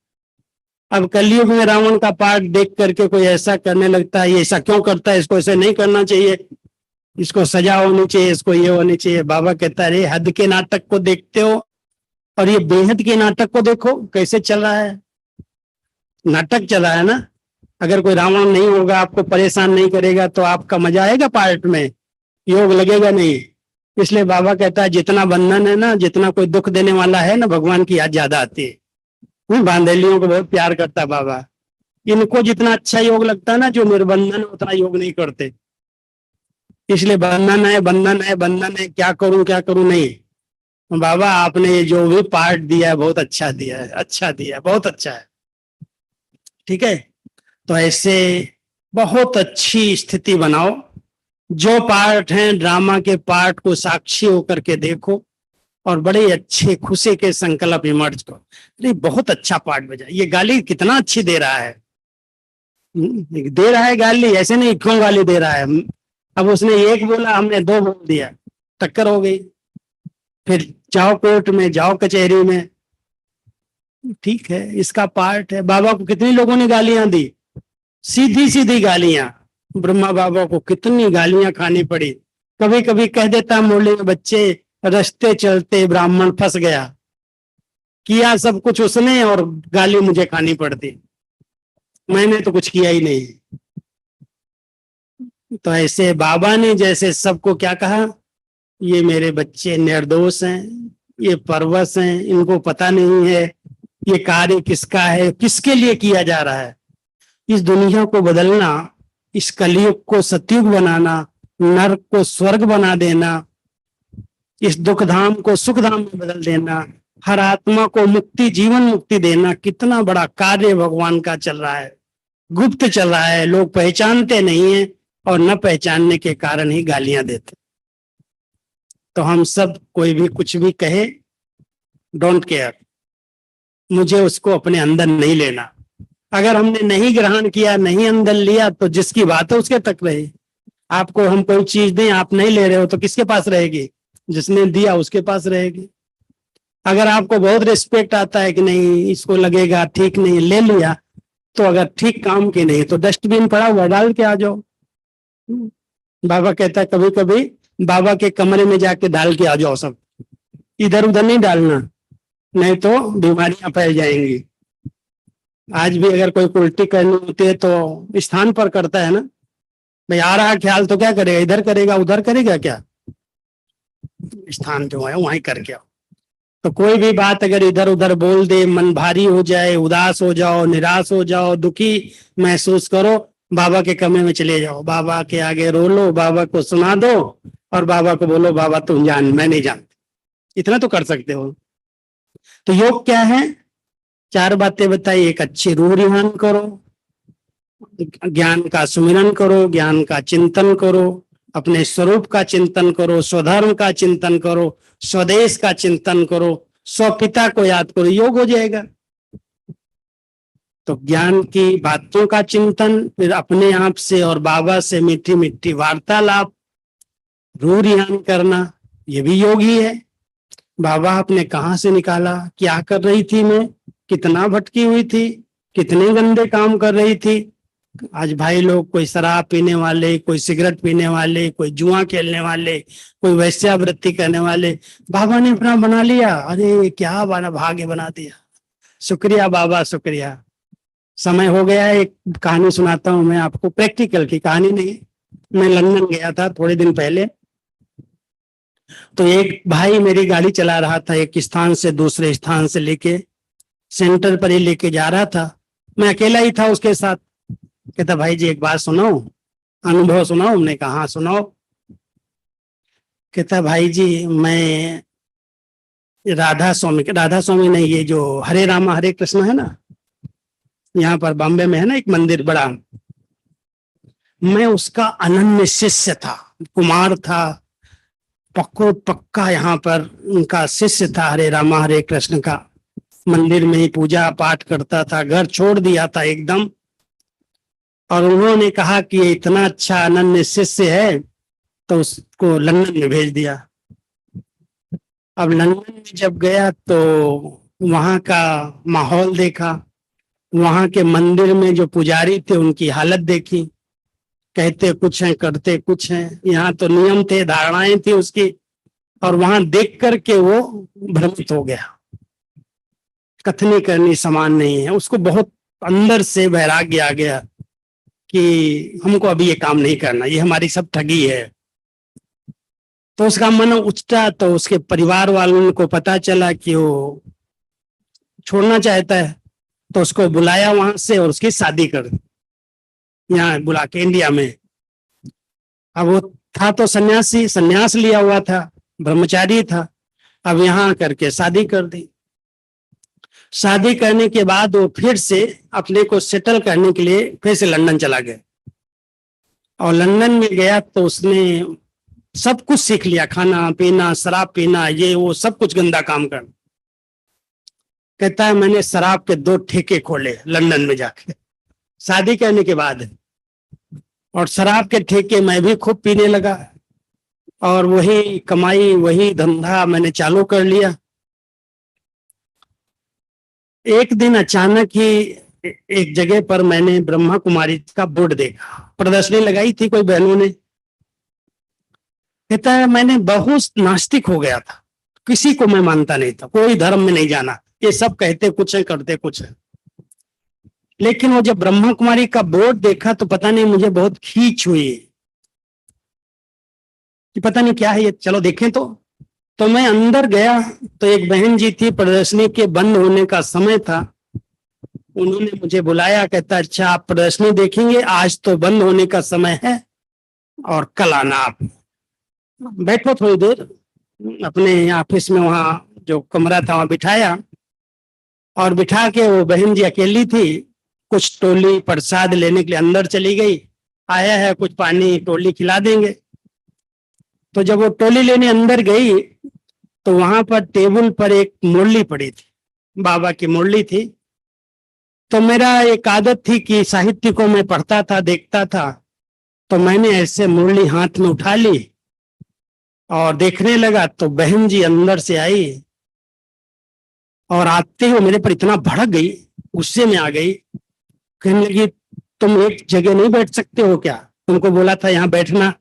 अब कलयुग में रावण का पार्ट देख करके कोई ऐसा करने लगता है, ये ऐसा क्यों करता है, इसको ऐसे नहीं करना चाहिए, इसको सजा होनी चाहिए, इसको ये होनी चाहिए। बाबा कहता है, अरे हद के नाटक को देखते हो और ये बेहद के नाटक को देखो कैसे चल रहा है। नाटक चला है ना। अगर कोई रावण नहीं होगा, आपको परेशान नहीं करेगा, तो आपका मजा आएगा पार्ट में, योग लगेगा नहीं। इसलिए बाबा कहता है जितना बंधन है ना, जितना कोई दुख देने वाला है ना, भगवान की याद ज्यादा आती है। बांधेलियों को बहुत प्यार करता है बाबा। इनको जितना अच्छा योग लगता है ना, जो निर्बंधन उतना योग नहीं करते। इसलिए बंधन है, बंधन है, बंधन है, क्या करूं नहीं। बाबा आपने जो भी पार्ट दिया है बहुत अच्छा दिया है, अच्छा दिया है, बहुत अच्छा है। ठीक है, तो ऐसे बहुत अच्छी स्थिति बनाओ। जो पार्ट हैं ड्रामा के पार्ट को साक्षी होकर के देखो, और बड़े अच्छे खुशी के संकल्प इमर्ज करो। अरे बहुत अच्छा पार्ट बजा, ये गाली कितना अच्छी दे रहा है, गाली, ऐसे नहीं क्यों गाली दे रहा है। अब उसने एक बोला, हमने 2 बोल दिया, टक्कर हो गई। फिर जाओ कोर्ट में, जाओ कचहरी में, ठीक है, इसका पार्ट है। बाबा को कितनी लोगों ने गालियां दी, सीधी सीधी गालियां। ब्रह्मा बाबा को कितनी गालियां खानी पड़ी। कभी कभी कह देता मुरली में, बच्चे रास्ते चलते ब्राह्मण फंस गया, किया सब कुछ उसने और गाली मुझे खानी पड़ती, मैंने तो कुछ किया ही नहीं। तो ऐसे बाबा ने जैसे सबको क्या कहा, ये मेरे बच्चे निर्दोष हैं, ये परवश हैं, इनको पता नहीं है ये कार्य किसका है, किसके लिए किया जा रहा है। इस दुनिया को बदलना, इस कलयुग को सतयुग बनाना, नरक को स्वर्ग बना देना, इस दुख धाम को सुख धाम में बदल देना, हर आत्मा को मुक्ति, जीवन मुक्ति देना, कितना बड़ा कार्य भगवान का चल रहा है, गुप्त चल रहा है। लोग पहचानते नहीं है और न पहचानने के कारण ही गालियां देते। तो हम सब, कोई भी कुछ भी कहे, डोंट केयर, मुझे उसको अपने अंदर नहीं लेना। अगर हमने नहीं ग्रहण किया, नहीं अंदर लिया, तो जिसकी बात है उसके तक रहे। आपको हम कोई चीज दें, आप नहीं ले रहे हो तो किसके पास रहेगी, जिसने दिया उसके पास रहेगी। अगर आपको बहुत रिस्पेक्ट आता है कि नहीं इसको लगेगा ठीक नहीं, ले लिया, तो अगर ठीक काम की नहीं तो डस्टबिन पड़ा हुआ डाल के आ जाओ। बाबा कहता है कभी कभी बाबा के कमरे में जाके डाल के आ जाओ सब, इधर उधर नहीं डालना, नहीं तो बीमारियां फैल जाएंगी। आज भी अगर कोई उल्टी करनी होती है तो स्थान पर करता है ना, भाई आ रहा ख्याल तो क्या करेगा, इधर करेगा उधर करेगा क्या, स्थान जो है वहीं करके आओ। तो कोई भी बात अगर इधर उधर बोल दे, मन भारी हो जाए, उदास हो जाओ, निराश हो जाओ, दुखी महसूस करो, बाबा के कमरे में चले जाओ, बाबा के आगे रो लो, बाबा को सुना दो और बाबा को बोलो बाबा तुम जान, मैं नहीं जानती। इतना तो कर सकते हो। तो योग क्या है, 4 बातें बताई। एक, अच्छी रूह ध्यान करो, ज्ञान का सुमिरन करो, ज्ञान का चिंतन करो, अपने स्वरूप का चिंतन करो, स्वधर्म का चिंतन करो, स्वदेश का चिंतन करो, स्वपिता को याद करो, योग हो जाएगा। तो ज्ञान की बातों का चिंतन, फिर अपने आप से और बाबा से मीठी मीठी वार्तालाप, रूह ध्यान करना, ये भी योग ही है। बाबा आपने कहाँ से निकाला, क्या कर रही थी मैं, कितना भटकी हुई थी, कितने गंदे काम कर रही थी। आज भाई लोग, कोई शराब पीने वाले, कोई सिगरेट पीने वाले, कोई जुआ खेलने वाले, कोई वैश्यावृत्ति करने वाले, बाबा ने अपना बना लिया। अरे क्या बना, भाग्य बना दिया, शुक्रिया बाबा शुक्रिया। समय हो गया है, एक कहानी सुनाता हूं मैं आपको, प्रैक्टिकल की कहानी नहीं। मैं लंदन गया था थोड़े दिन पहले, तो एक भाई मेरी गाड़ी चला रहा था, एक स्थान से दूसरे स्थान से लेके सेंटर पर ही लेके जा रहा था। मैं अकेला ही था उसके साथ। कहता भाई जी एक बात सुनाओ, अनुभव सुनाओ। हमने कहा हाँ सुनाओ। कहता भाई जी मैं राधा स्वामी नहीं, ये जो हरे रामा हरे कृष्ण है ना, यहाँ पर बॉम्बे में है ना एक मंदिर बड़ा, मैं उसका अनन्य शिष्य था, कुमार था, पक्का यहाँ पर उनका शिष्य था, हरे रामा हरे कृष्ण का। मंदिर में ही पूजा पाठ करता था, घर छोड़ दिया था एकदम। और उन्होंने कहा कि ये इतना अच्छा अनन्य शिष्य है, तो उसको लंदन में भेज दिया। अब लंदन में जब गया तो वहाँ का माहौल देखा, वहाँ के मंदिर में जो पुजारी थे उनकी हालत देखी, कहते कुछ हैं करते कुछ हैं। यहाँ तो नियम थे, धारणाएं थी उसकी, और वहां देख करके वो भ्रमित हो गया। कथनी करनी समान नहीं है, उसको बहुत अंदर से वैराग्य आ गया कि हमको अभी ये काम नहीं करना, ये हमारी सब ठगी है। तो उसका मन उछटा, तो उसके परिवार वालों को पता चला कि वो छोड़ना चाहता है, तो उसको बुलाया वहां से और उसकी शादी कर दी, यहाँ बुला के इंडिया में। अब वो था तो सन्यासी, सन्यास लिया हुआ था, ब्रह्मचारी था। अब यहाँ करके शादी कर दी। शादी करने के बाद वो फिर से अपने को सेटल करने के लिए फिर से लंदन चला गया। और लंदन में गया तो उसने सब कुछ सीख लिया, खाना पीना, शराब पीना, ये वो सब कुछ गंदा काम करना। कहता है मैंने शराब के 2 ठेके खोले लंदन में जाके, शादी करने के बाद। और शराब के ठेके मैं भी खूब पीने लगा, और वही कमाई, वही धंधा मैंने चालू कर लिया। एक दिन अचानक ही एक जगह पर मैंने ब्रह्मा कुमारी का बोर्ड देखा, प्रदर्शनी लगाई थी कोई बहनों ने। कहता है मैंने बहुत नास्तिक हो गया था, किसी को मैं मानता नहीं था, कोई धर्म में नहीं जाना, ये सब कहते कुछ है करते कुछ है। लेकिन वो जब ब्रह्मा कुमारी का बोर्ड देखा तो पता नहीं मुझे बहुत खींच हुई कि पता नहीं क्या है ये, चलो देखें। तो मैं अंदर गया तो एक बहन जी थी, प्रदर्शनी के बंद होने का समय था, उन्होंने मुझे बुलाया। कहता अच्छा आप प्रदर्शनी देखेंगे, आज तो बंद होने का समय है और कल आना आप। बैठो थोड़ी देर, अपने ऑफिस में वहां जो कमरा था वहां बिठाया, और बिठा के वो बहन जी अकेली थी, कुछ टोली प्रसाद लेने के लिए अंदर चली गई, आया है कुछ पानी टोली खिला देंगे। तो जब वो टोली लेने अंदर गई तो वहां पर टेबल पर एक मुरली पड़ी थी, बाबा की मुरली थी। तो मेरा एक आदत थी कि साहित्य को मैं पढ़ता था, देखता था, तो मैंने ऐसे मुरली हाथ में उठा ली और देखने लगा। तो बहन जी अंदर से आई और आते हुए मेरे पर इतना भड़क गई, गुस्से में आ गई, कहने लगी तुम एक जगह नहीं बैठ सकते हो क्या? तुमको बोला था यहाँ बैठना,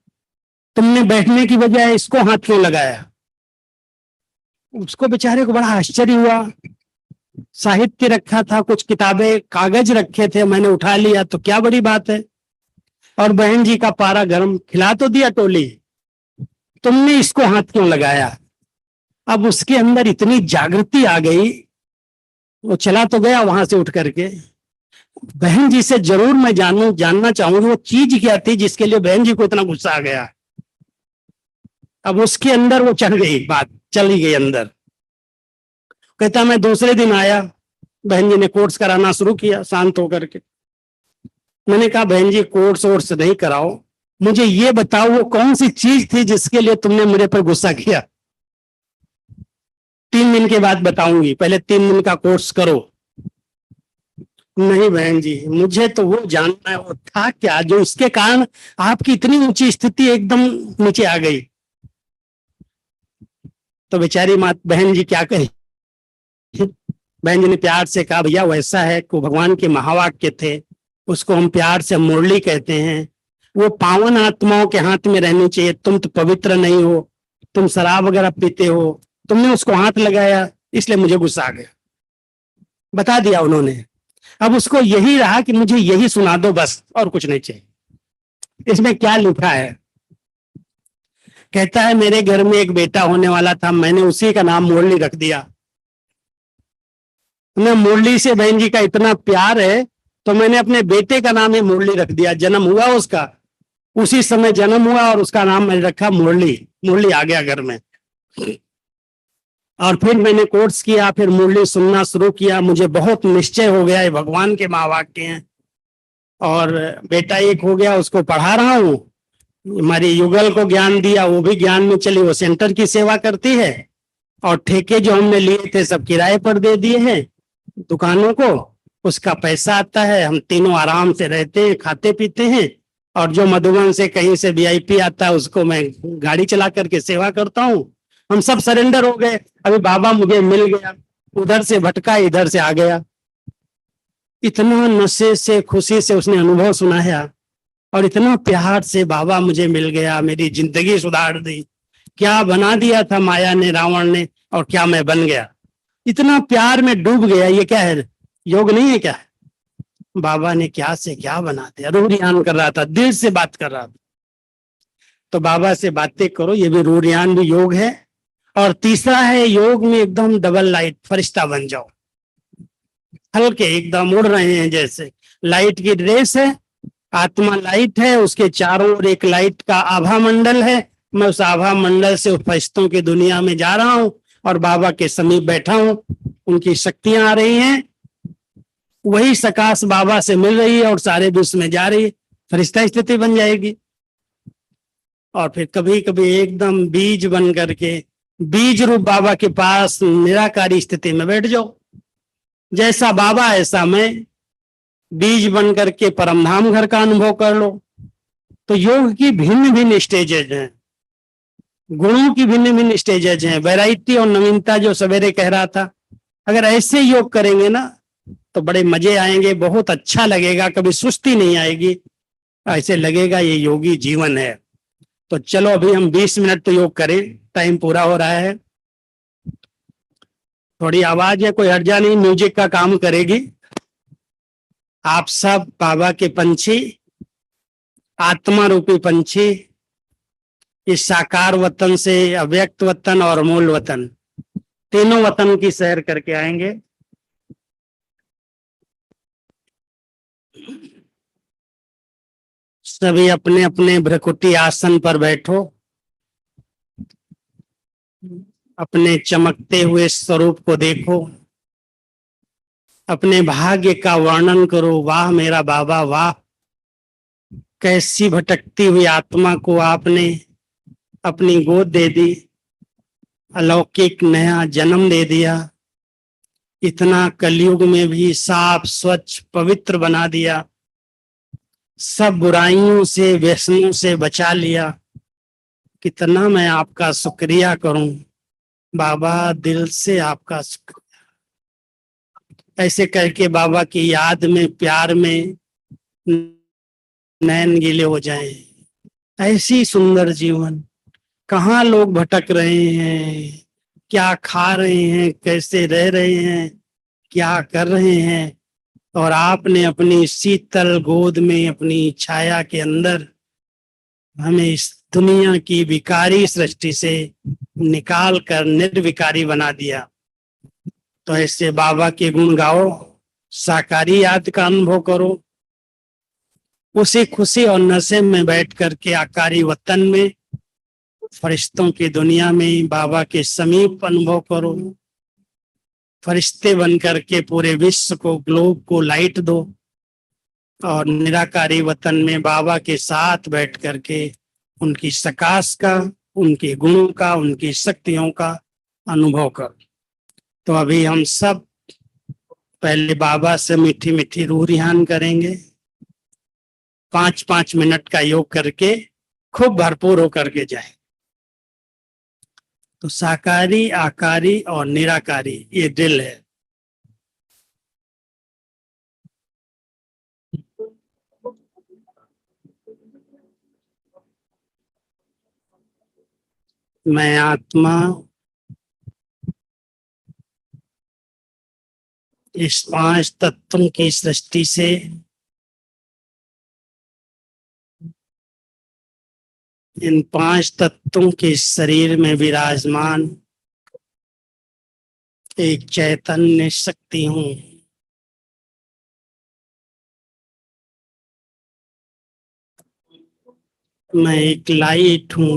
तुमने बैठने की बजाय इसको हाथ क्यों लगाया? उसको बेचारे को बड़ा आश्चर्य हुआ। साहित्य रखा था, कुछ किताबें कागज रखे थे, मैंने उठा लिया तो क्या बड़ी बात है। और बहन जी का पारा गर्म, खिला तो दिया टोली, तुमने इसको हाथ क्यों लगाया? अब उसके अंदर इतनी जागृति आ गई, वो चला तो गया वहां से उठ करके। बहन जी से जरूर मैं जानना चाहूंगी वो चीज क्या थी जिसके लिए बहन जी को इतना गुस्सा आ गया। अब उसके अंदर वो चढ़ गई, बात चली गई अंदर। कहता मैं दूसरे दिन आया, बहन जी ने कोर्स कराना शुरू किया शांत होकर के। मैंने कहा बहन जी कोर्स वोर्स नहीं कराओ, मुझे ये बताओ वो कौन सी चीज थी जिसके लिए तुमने मेरे पर गुस्सा किया? 3 दिन के बाद बताऊंगी, पहले 3 दिन का कोर्स करो। नहीं बहन जी, मुझे तो वो जानना है, वो था क्या जो इसके कारण आपकी इतनी ऊंची स्थिति एकदम नीचे आ गई? तो बेचारी माँ बहन जी क्या कही, बहन जी ने प्यार से कहा भैया वैसा है कि भगवान के महावाक्य थे, उसको हम प्यार से मुरली कहते हैं, वो पावन आत्माओं के हाथ में रहनी चाहिए। तुम तो पवित्र नहीं हो, तुम शराब वगैरह पीते हो, तुमने उसको हाथ लगाया इसलिए मुझे गुस्सा आ गया। बता दिया उन्होंने। अब उसको यही रहा कि मुझे यही सुना दो बस, और कुछ नहीं चाहिए। इसमें क्या लिखा है? कहता है मेरे घर में एक बेटा होने वाला था, मैंने उसी का नाम मुरली रख दिया। मैं मुरली से बहन जी का इतना प्यार है तो मैंने अपने बेटे का नाम ही मुरली रख दिया। जन्म हुआ उसका, उसी समय जन्म हुआ और उसका नाम मैंने रखा मुरली। मुरली आ गया घर में। और फिर मैंने कोर्स किया, फिर मुरली सुनना शुरू किया। मुझे बहुत निश्चय हो गया ये भगवान के महावाक्य हैं। और बेटा एक हो गया, उसको पढ़ा रहा हूँ। हमारी युगल को ज्ञान दिया, वो भी ज्ञान में चली, वो सेंटर की सेवा करती है। और ठेके जो हमने लिए थे सब किराए पर दे दिए हैं दुकानों को, उसका पैसा आता है, हम तीनों आराम से रहते हैं, खाते पीते हैं। और जो मधुबन से कहीं से वीआईपी आता है उसको मैं गाड़ी चला करके सेवा करता हूँ। हम सब सरेंडर हो गए। अभी बाबा मुझे मिल गया, उधर से भटका इधर से आ गया। इतना नशे से खुशी से उसने अनुभव सुनाया और इतना प्यार से बाबा मुझे मिल गया, मेरी जिंदगी सुधार दी। क्या बना दिया था माया ने, रावण ने, और क्या मैं बन गया। इतना प्यार में डूब गया। ये क्या है, योग नहीं है क्या? बाबा ने क्या से क्या बना दिया। रूह रियान कर रहा था, दिल से बात कर रहा था। तो बाबा से बातें करो, ये भी रूह रियान भी योग है। और तीसरा है योग में एकदम डबल लाइट, फरिश्ता बन जाओ, हल्के एकदम उड़ रहे हैं जैसे। लाइट की ड्रेस है, आत्मा लाइट है, उसके चारों ओर एक लाइट का आभा मंडल है। मैं उस आभा मंडल से उस फरिश्तों की दुनिया में जा रहा हूँ और बाबा के समीप बैठा हूँ। उनकी शक्तियां आ रही हैं, वही सकाश बाबा से मिल रही है और सारे विश्व में जा रही है। फरिश्ता स्थिति बन जाएगी। और फिर कभी कभी एकदम बीज बन करके बीज रूप बाबा के पास निराकारी स्थिति में बैठ जाओ। जैसा बाबा ऐसा मैं, बीज बन करके परमधाम घर का अनुभव कर लो। तो योग की भिन्न भिन्न स्टेजेज हैं, गुणों की भिन्न भिन्न स्टेजेज हैं। वैरायटी और नवीनता जो सवेरे कह रहा था, अगर ऐसे योग करेंगे ना तो बड़े मजे आएंगे, बहुत अच्छा लगेगा, कभी सुस्ती नहीं आएगी, ऐसे लगेगा ये योगी जीवन है। तो चलो अभी हम 20 मिनट तो योग करें, टाइम पूरा हो रहा है। थोड़ी आवाज है, कोई हर्जा नहीं, म्यूजिक का काम करेगी। आप सब बाबा के पंछी, आत्मा रूपी पंछी, इस साकार वतन से अव्यक्त वतन और मूल वतन, तीनों वतन की सैर करके आएंगे। सभी अपने अपने भ्रकुटी आसन पर बैठो, अपने चमकते हुए स्वरूप को देखो, अपने भाग्य का वर्णन करो। वाह मेरा बाबा, वाह, कैसी भटकती हुई आत्मा को आपने अपनी गोद दे दी, अलौकिक नया जन्म दे दिया, इतना कलयुग में भी साफ स्वच्छ पवित्र बना दिया, सब बुराइयों से व्यसनों से बचा लिया। कितना मैं आपका शुक्रिया करूं बाबा, दिल से आपका शुक्रिया। ऐसे करके बाबा की याद में, प्यार में नैन गीले हो जाएं। ऐसी सुंदर जीवन, कहाँ लोग भटक रहे हैं, क्या खा रहे हैं, कैसे रह रहे हैं, क्या कर रहे हैं, और आपने अपनी शीतल गोद में, अपनी छाया के अंदर हमें इस दुनिया की विकारी सृष्टि से निकाल कर निर्विकारी बना दिया। तो ऐसे बाबा के गुण गाओ, साकारी याद का अनुभव करो, उसी खुशी और नशे में बैठ करके आकारी वतन में, फरिश्तों की दुनिया में बाबा के समीप अनुभव करो। फरिश्ते बन करके पूरे विश्व को, ग्लोब को लाइट दो, और निराकारी वतन में बाबा के साथ बैठ करके उनकी सकाश का, उनके गुणों का, उनकी शक्तियों का अनुभव करो। तो अभी हम सब पहले बाबा से मीठी मीठी रूह रिहान करेंगे, 5-5 मिनट का योग करके खूब भरपूर होकर के जाए। तो साकारी, आकारी और निराकारी, ये दिल है। मैं आत्मा इस 5 तत्वों की सृष्टि से इन 5 तत्वों के शरीर में विराजमान एक चैतन्य शक्ति हूँ। मैं एक लाइट हूँ,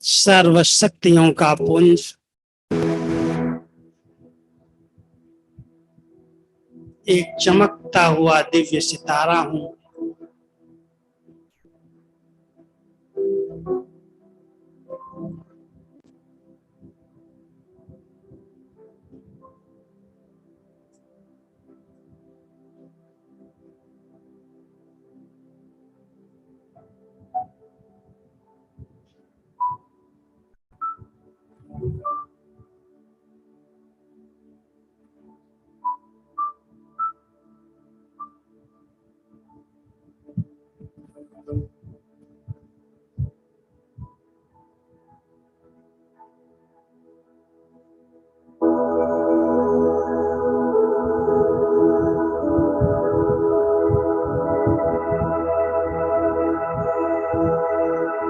सर्व शक्तियों का पुंज, एक चमकता हुआ दिव्य सितारा हूँ।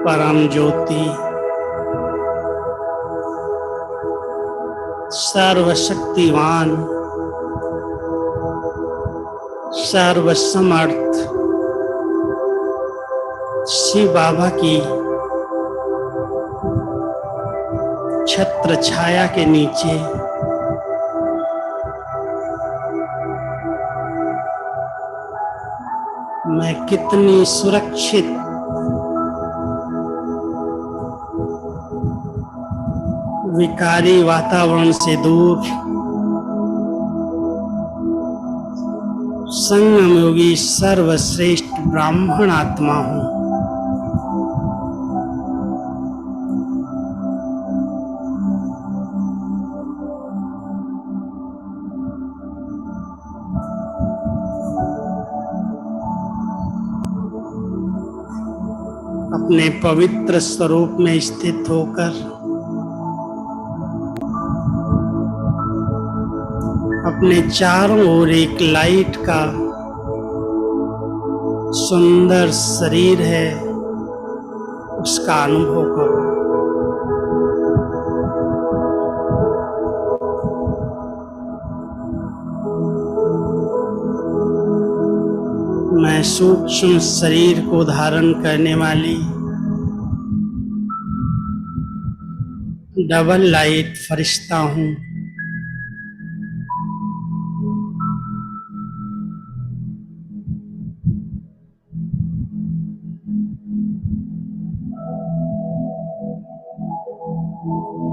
परम ज्योति, सर्वशक्तिवान, सर्वसमर्थ शिव बाबा की छत्र छाया के नीचे मैं कितनी सुरक्षित, विकारी वातावरण से दूर, संगम योगी सर्वश्रेष्ठ ब्राह्मण आत्मा हूँ। अपने पवित्र स्वरूप में स्थित होकर अपने चारों ओर एक लाइट का सुंदर शरीर है, उसका अनुभव करो। मैं सूक्ष्म शरीर को धारण करने वाली डबल लाइट फरिश्ता हूँ।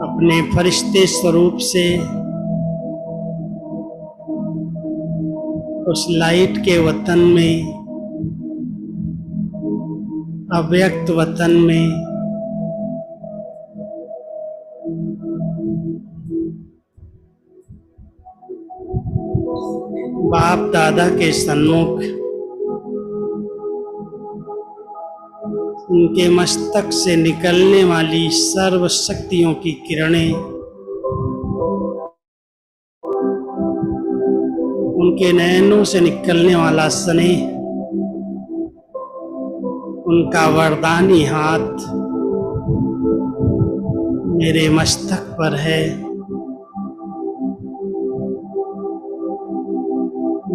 अपने फरिश्ते स्वरूप से उस लाइट के वतन में, अव्यक्त वतन में बाप दादा के सन्मुख उनके मस्तक से निकलने वाली सर्व शक्तियों की किरणें, उनके नयनों से निकलने वाला स्नेह, उनका वरदानी हाथ मेरे मस्तक पर है।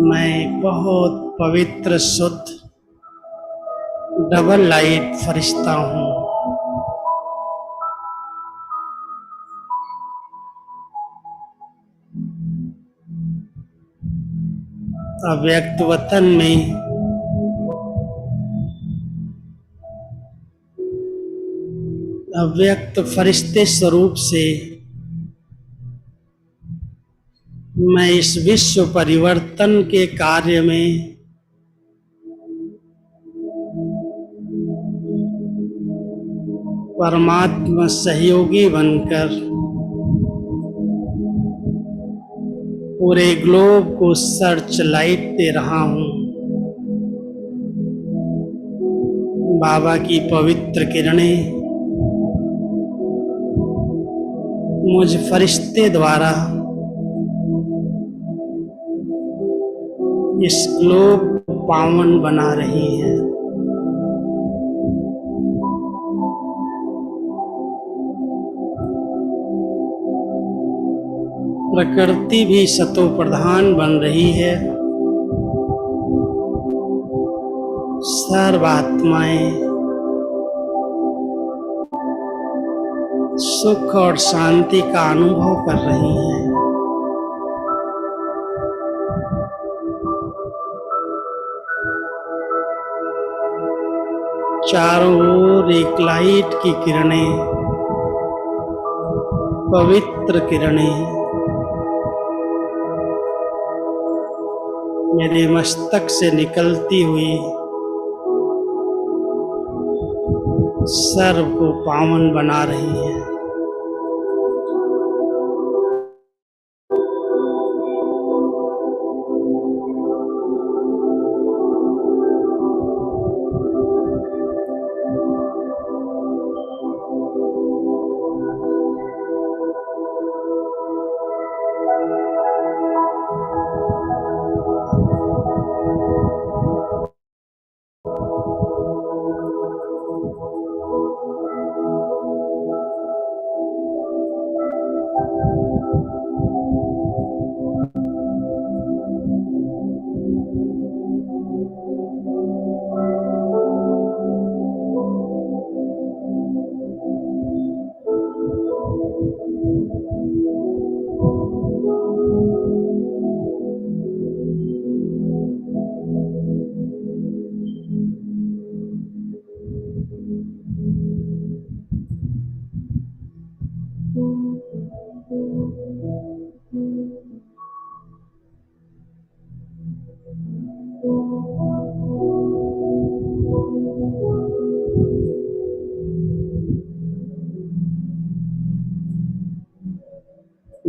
मैं बहुत पवित्र शुद्ध डबल लाइट फरिश्ता हूँ। अव्यक्त वतन में अव्यक्त फरिश्ते स्वरूप से मैं इस विश्व परिवर्तन के कार्य में परमात्मा सहयोगी बनकर पूरे ग्लोब को सर्च लाइट दे रहा हूँ। बाबा की पवित्र किरणें मुझ फरिश्ते द्वारा इस ग्लोब को पावन बना रही है। प्रकृति भी सतो प्रधान बन रही है। सर्व आत्माएं सुख और शांति का अनुभव कर रही हैं। चारों ओर एक लाइट की किरणें, पवित्र किरणें मेरे मस्तक से निकलती हुई सर्व को पावन बना रही है।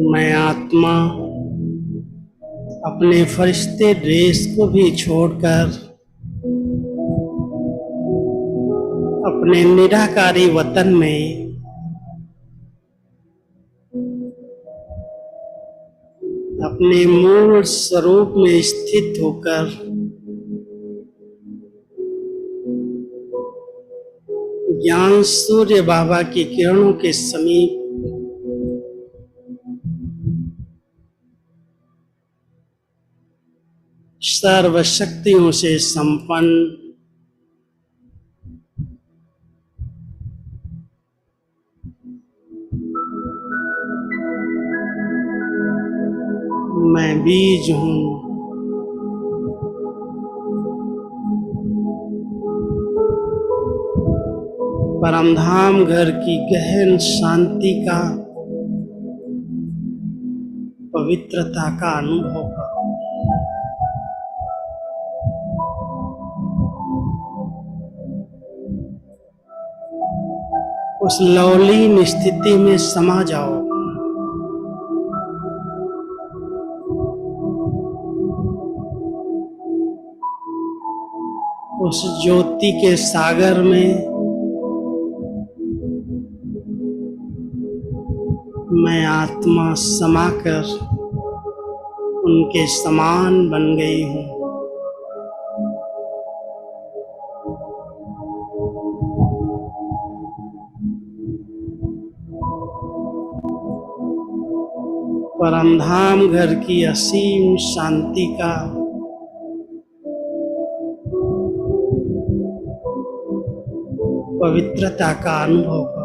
मैं आत्मा अपने फरिश्ते ड्रेस को भी छोड़कर अपने निराकारी वतन में अपने मूल स्वरूप में स्थित होकर ज्ञान सूर्य बाबा की किरणों के समीप सर्वशक्तियों से संपन्न मैं बीज हूँ। परमधाम घर की गहन शांति का, पवित्रता का अनुभव करो। उस लवलीन स्थिति में समा जाओ। उस ज्योति के सागर में मैं आत्मा समाकर उनके समान बन गई हूँ। परमधाम घर की असीम शांति का, पवित्रता का अनुभव करो।